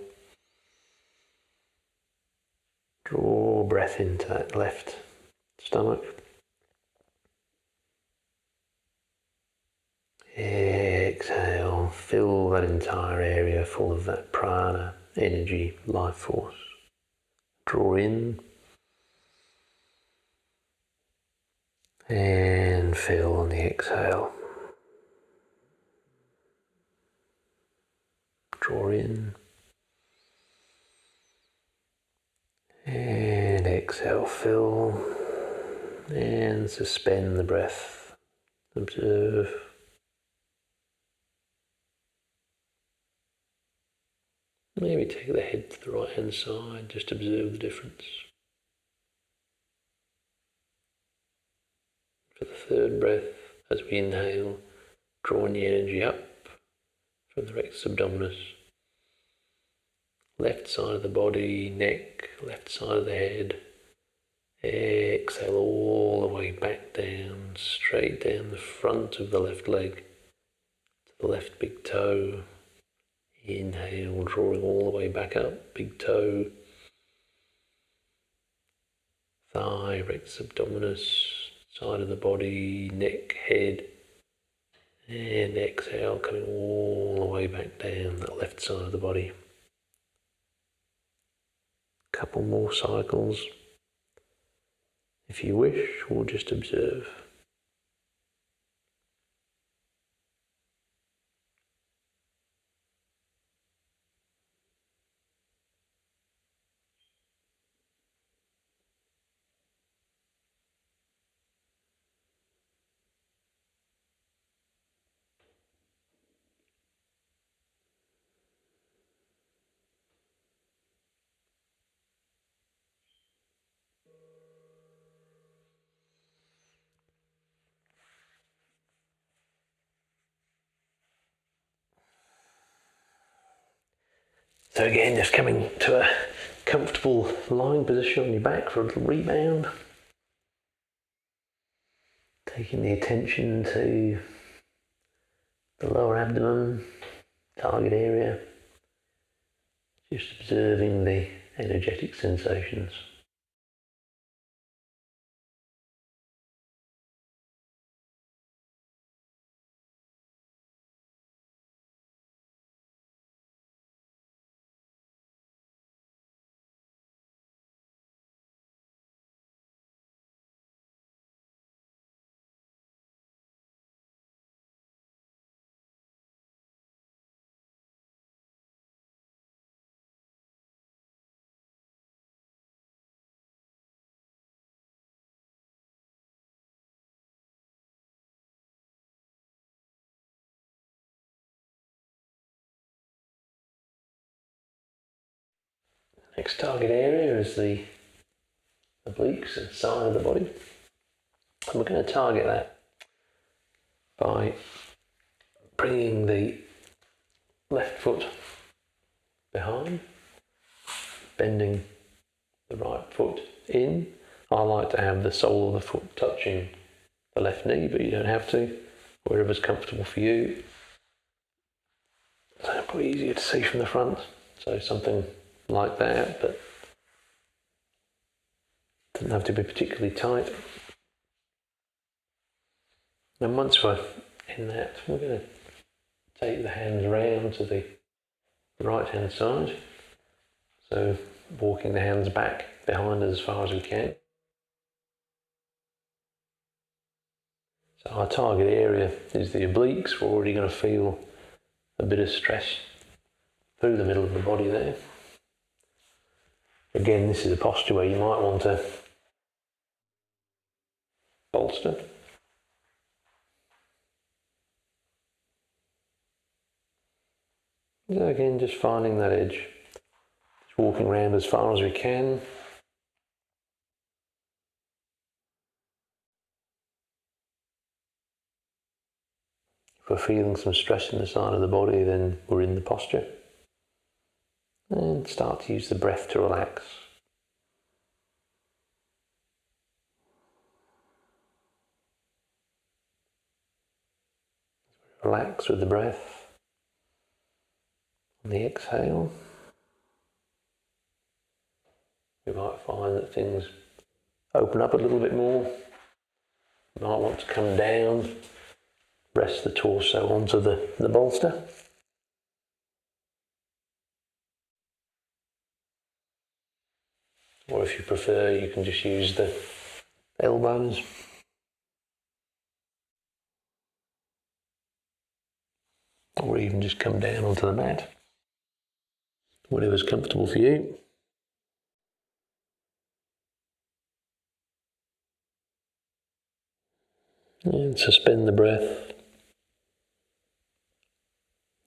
draw breath into that left stomach. Exhale, fill that entire area full of that prana, energy, life force. Draw in and fill on the exhale. Draw in and exhale, fill and suspend the breath. Observe. Maybe take the head to the right hand side, just observe the difference. For the third breath, as we inhale, drawing the energy up from the rectus abdominis, left side of the body, neck, left side of the head. Exhale all the way back down, straight down the front of the left leg to the left big toe. Inhale, drawing all the way back up, big toe, thigh, rectus abdominis, side of the body, neck, head. And exhale, coming all the way back down that left side of the body. Couple more cycles. If you wish, or just observe. So again, just coming to a comfortable lying position on your back for a little rebound. Taking the attention to the lower abdomen, target area. Just observing the energetic sensations. Next target area is the obliques and side of the body. And we're going to target that by bringing the left foot behind, bending the right foot in. I like to have the sole of the foot touching the left knee, but you don't have to, wherever's comfortable for you. So probably easier to see from the front, so something like that, but doesn't have to be particularly tight. And once we're in that, we're going to take the hands round to the right hand side, so walking the hands back behind us as far as we can. So our target area is the obliques. We're already going to feel a bit of stress through the middle of the body there. Again, this is a posture where you might want to bolster. So again, just finding that edge. Just walking around as far as we can. If we're feeling some stress in the side of the body, then we're in the posture. And start to use the breath to relax. Relax with the breath. On the exhale, you might find that things open up a little bit more. You might want to come down, rest the torso onto the bolster. Or if you prefer, you can just use the elbows. Or even just come down onto the mat. Whatever's comfortable for you. And suspend the breath.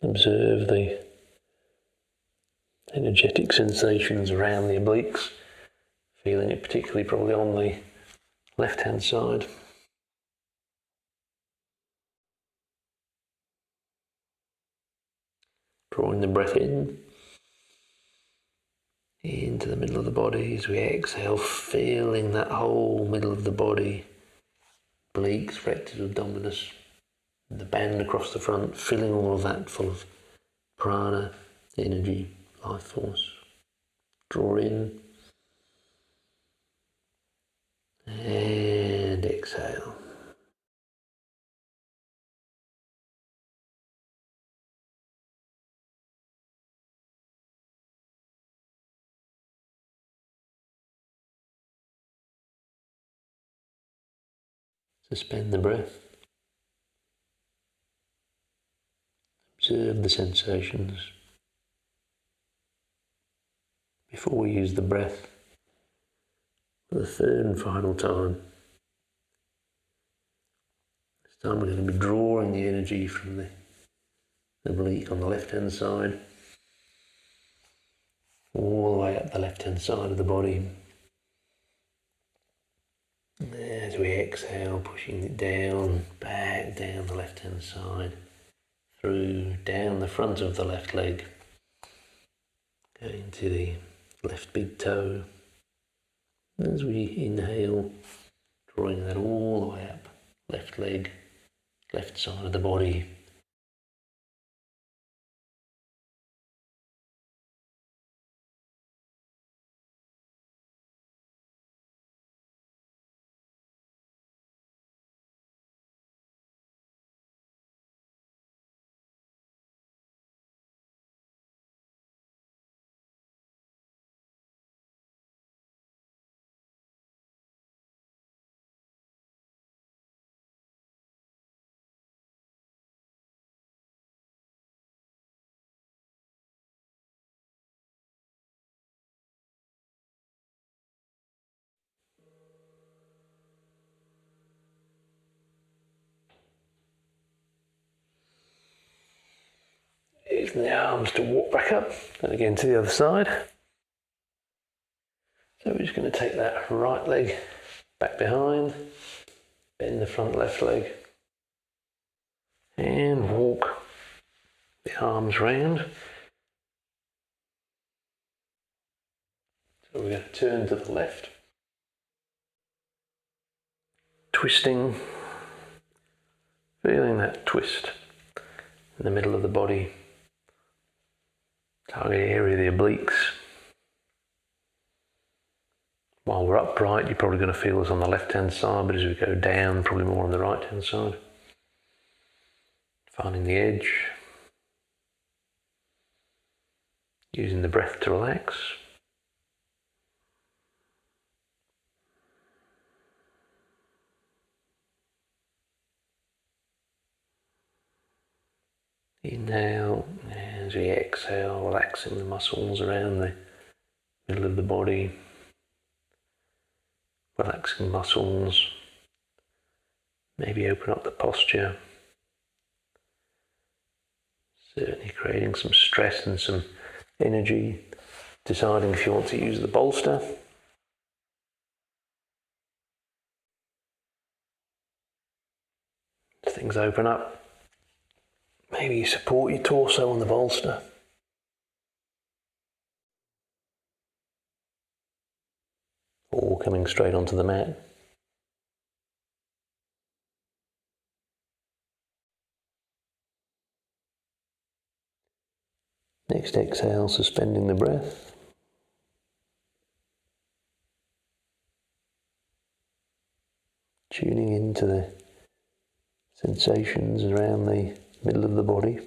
Observe the energetic sensations around the obliques. Feeling it particularly probably on the left-hand side. Drawing the breath in, into the middle of the body as we exhale, feeling that whole middle of the body, obliques, rectus abdominis, the band across the front, filling all of that full of prana, energy, life force. Draw in and exhale. Suspend the breath. Observe the sensations. Before we use the breath for the third and final time, this time we're going to be drawing the energy from the oblique on the left-hand side, all the way up the left-hand side of the body. As we exhale, pushing it down, back down the left-hand side, through, down the front of the left leg, Going to the left big toe. As we inhale, drawing that all the way up. Left leg, left side of the body. Using the arms to walk back up and again to the other side. So we're just going to take that right leg back behind, bend the front left leg and walk the arms round. So we're going to turn to the left, twisting, feeling that twist in the middle of the body, target area of the obliques. While we're upright, you're probably going to feel this on the left-hand side, but as we go down, probably more on the right-hand side. Finding the edge, using the breath to relax. Inhale, as we exhale, relaxing the muscles around the middle of the body. Relaxing muscles, maybe open up the posture, certainly creating some stress and some energy, deciding if you want to use the bolster. As things open up, maybe you support your torso on the bolster. Or coming straight onto the mat. Next exhale, suspending the breath. Tuning into the sensations around the middle of the body.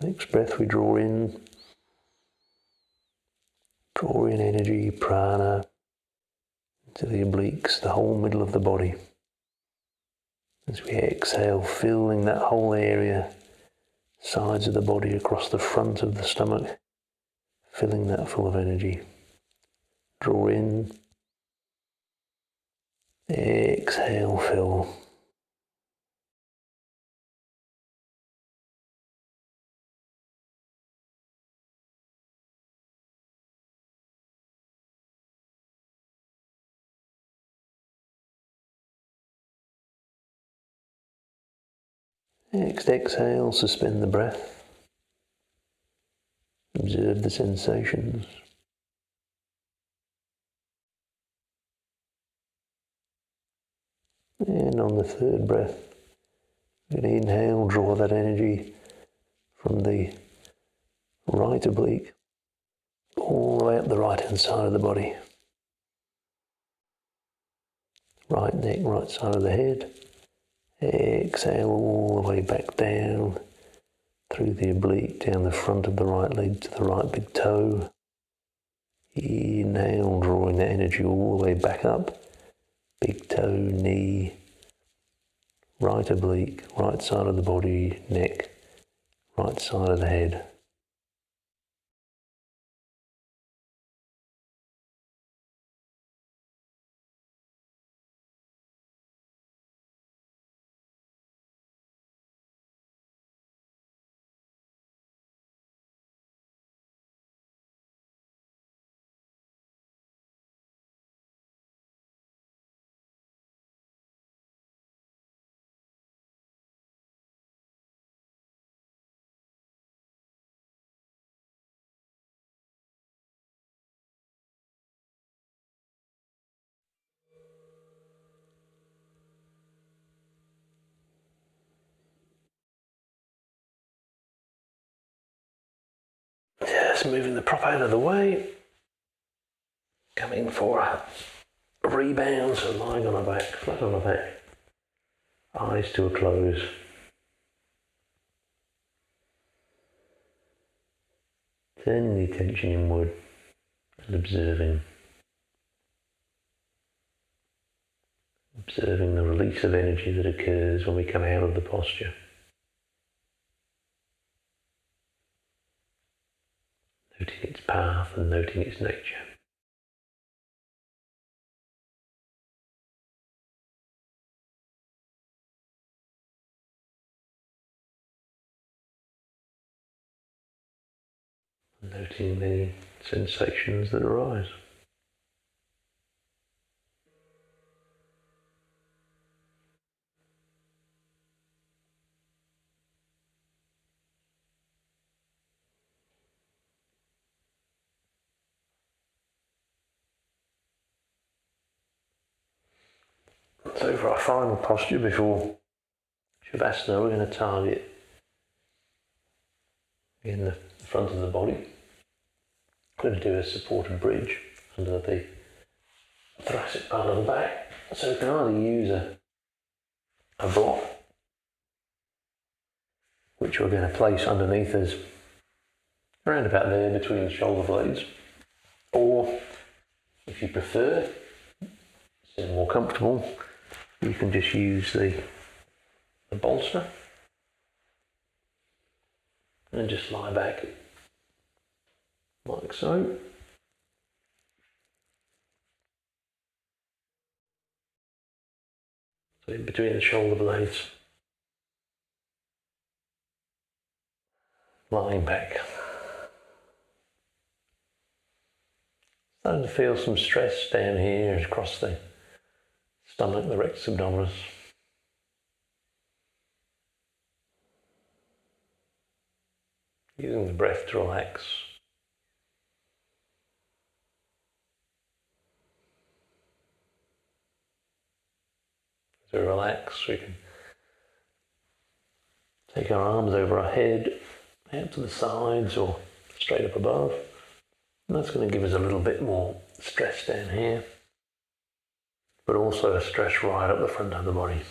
Next breath we draw in energy, prana, into the obliques, the whole middle of the body. As we exhale, filling that whole area, sides of the body across the front of the stomach, filling that full of energy. Draw in, exhale, fill. Next exhale, suspend the breath. Observe the sensations. And on the third breath, we're going to inhale, draw that energy from the right oblique all the way up the right hand side of the body. Right neck, right side of the head. Exhale all the way back down through the oblique, down the front of the right leg to the right big toe. Inhale, drawing that energy all the way back up. Big toe, knee, right oblique, right side of the body, neck, right side of the head. moving the prop out of the way. Coming for a rebound, so lying on our back, flat on our back. Eyes to a close. Turning the attention inward and observing. Observing the release of energy that occurs when we come out of the posture. Noting its path and noting its nature. Noting the sensations that arise. So for our final posture before Shavasana, we're going to target in the front of the body. We're going to do a supported bridge under the thoracic part of the back. So we can either use a block, which we're going to place underneath us, around about there between the shoulder blades, or if you prefer, so more comfortable, you can just use the bolster and just lie back like so. So in between the shoulder blades, lying back. Starting to feel some stress down here across the stomach, the rectus abdominis. Using the breath to relax. As we relax, we can take our arms over our head, out to the sides or straight up above. And that's going to give us a little bit more stress down here, but also a stress right up the front of the body.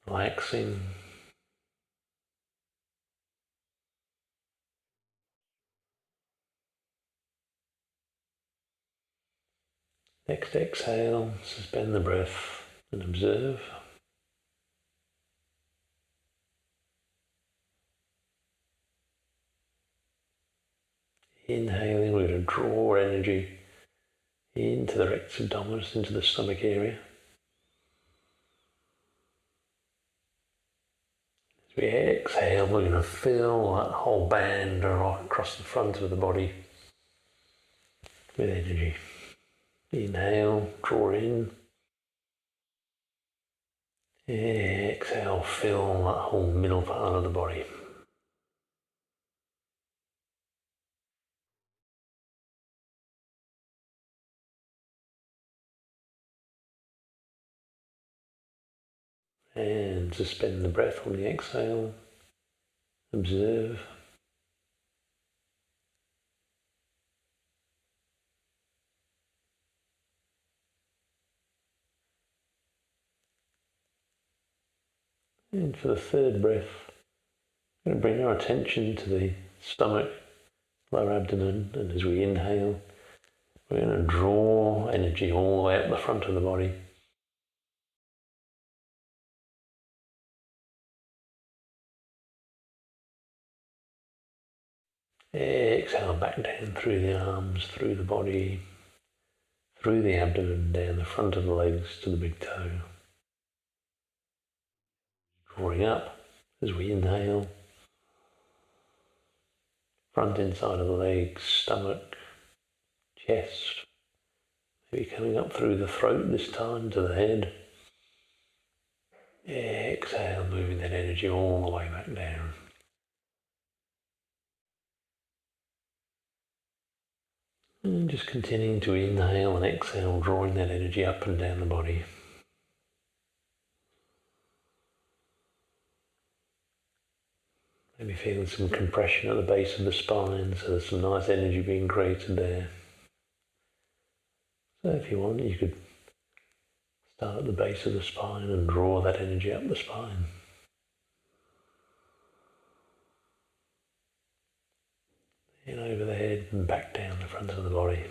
Relaxing. Next exhale, suspend the breath and observe. Inhaling, we're going to draw energy into the rectus abdominis, into the stomach area. As we exhale, we're going to fill that whole band across the front of the body with energy. Inhale, draw in. Exhale, fill that whole middle part of the body. And suspend the breath on the exhale. Observe. And for the third breath, we're going to bring our attention to the stomach, lower abdomen, and as we inhale, we're going to draw energy all the way up the front of the body. Exhale back down through the arms, through the body, through the abdomen, down the front of the legs to the big toe. Drawing up as we inhale. Front inside of the legs, stomach, chest. Maybe coming up through the throat this time to the head. Exhale, moving that energy all the way back down. And And just continuing to inhale and exhale, drawing that energy up and down the body. Maybe feeling some compression at the base of the spine, so there's some nice energy being created there. So if you want, you could start at the base of the spine and draw that energy up the spine. In over the head and back down the front of the body.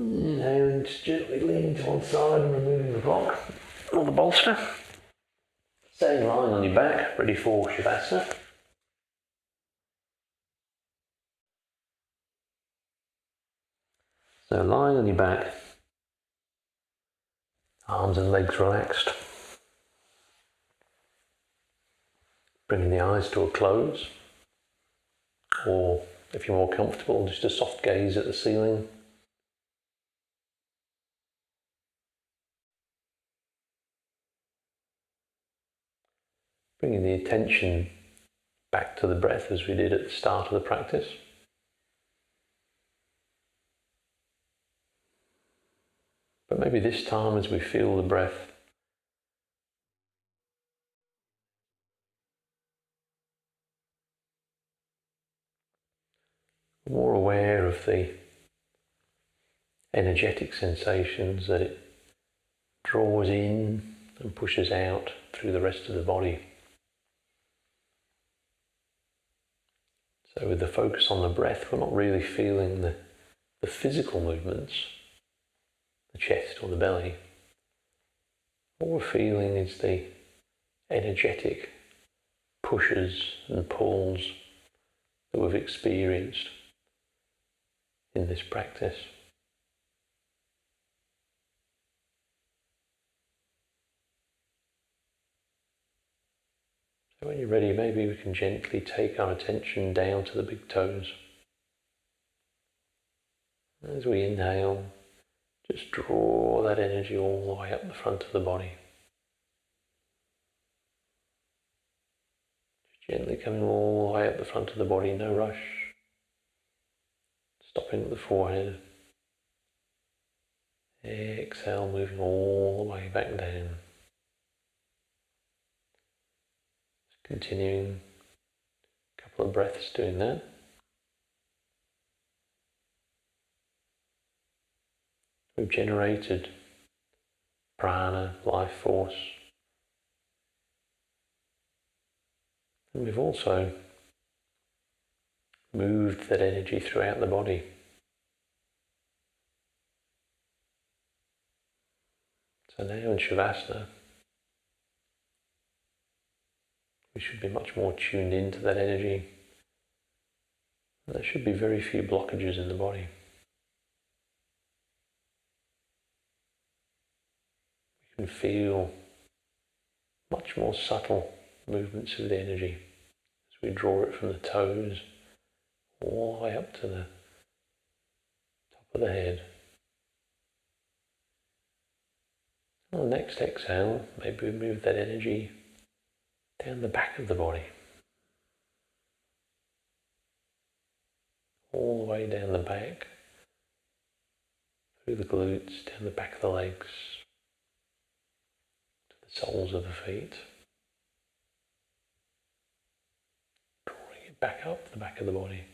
Inhaling, just gently leaning to one side and removing the block or the bolster. Staying lying on your back, ready for Shavasana. So lying on your back, arms and legs relaxed. Bringing the eyes to a close, or if you're more comfortable, just a soft gaze at the ceiling. Bringing the attention back to the breath as we did at the start of the practice. But maybe this time as we feel the breath, more aware of the energetic sensations that it draws in and pushes out through the rest of the body. So with the focus on the breath, we're not really feeling the physical movements, the chest or the belly. What we're feeling is the energetic pushes and pulls that we've experienced in this practice. So when you're ready, maybe we can gently take our attention down to the big toes. As we inhale, just draw that energy all the way up the front of the body. Just gently coming all the way up the front of the body, no rush. Stopping at the forehead. Exhale, moving all the way back down. Just continuing a couple of breaths doing that. We've generated prana, life force. And we've also moved that energy throughout the body. So now in Shavasana, we should be much more tuned into that energy. And there should be very few blockages in the body. We can feel much more subtle movements of the energy as we draw it from the toes all the way up to the top of the head. On the next exhale, maybe we move that energy down the back of the body. All the way down the back, through the glutes, down the back of the legs, to the soles of the feet. Drawing it back up the back of the body.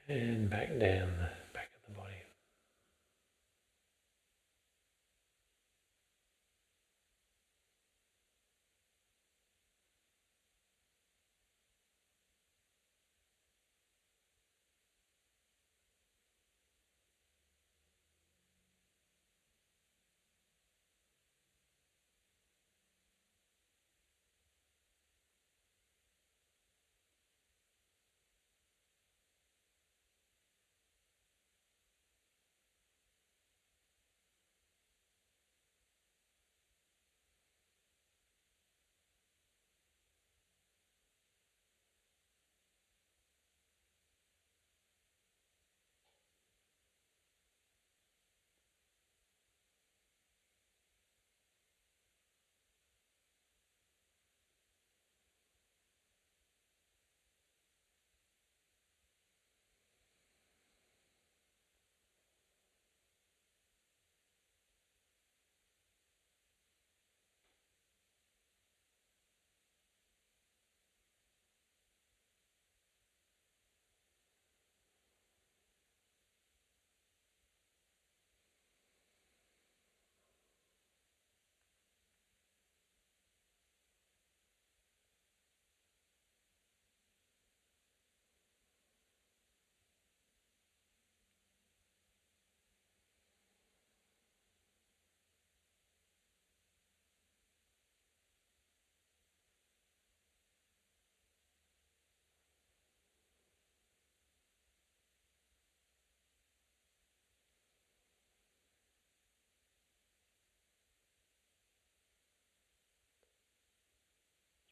And back down the back of the body.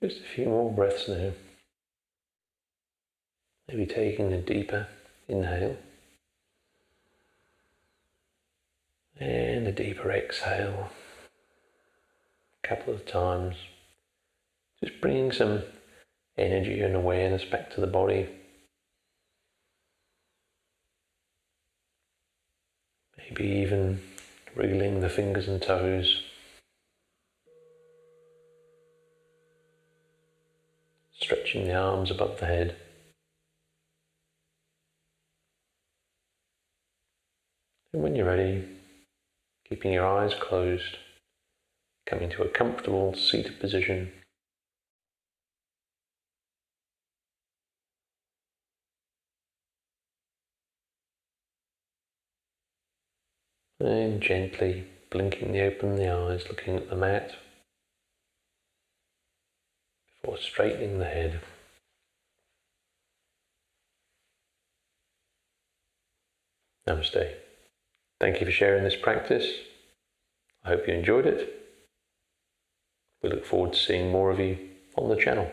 Just a few more breaths now. Maybe taking a deeper inhale and a deeper exhale a couple of times. Just bringing some energy and awareness back to the body. Maybe even wriggling the fingers and toes. Stretching the arms above the head. And when you're ready, keeping your eyes closed, coming to a comfortable seated position. And gently blinking the eyes, looking at the mat before straightening the head. Namaste. Thank you for sharing this practice. I hope you enjoyed it. We look forward to seeing more of you on the channel.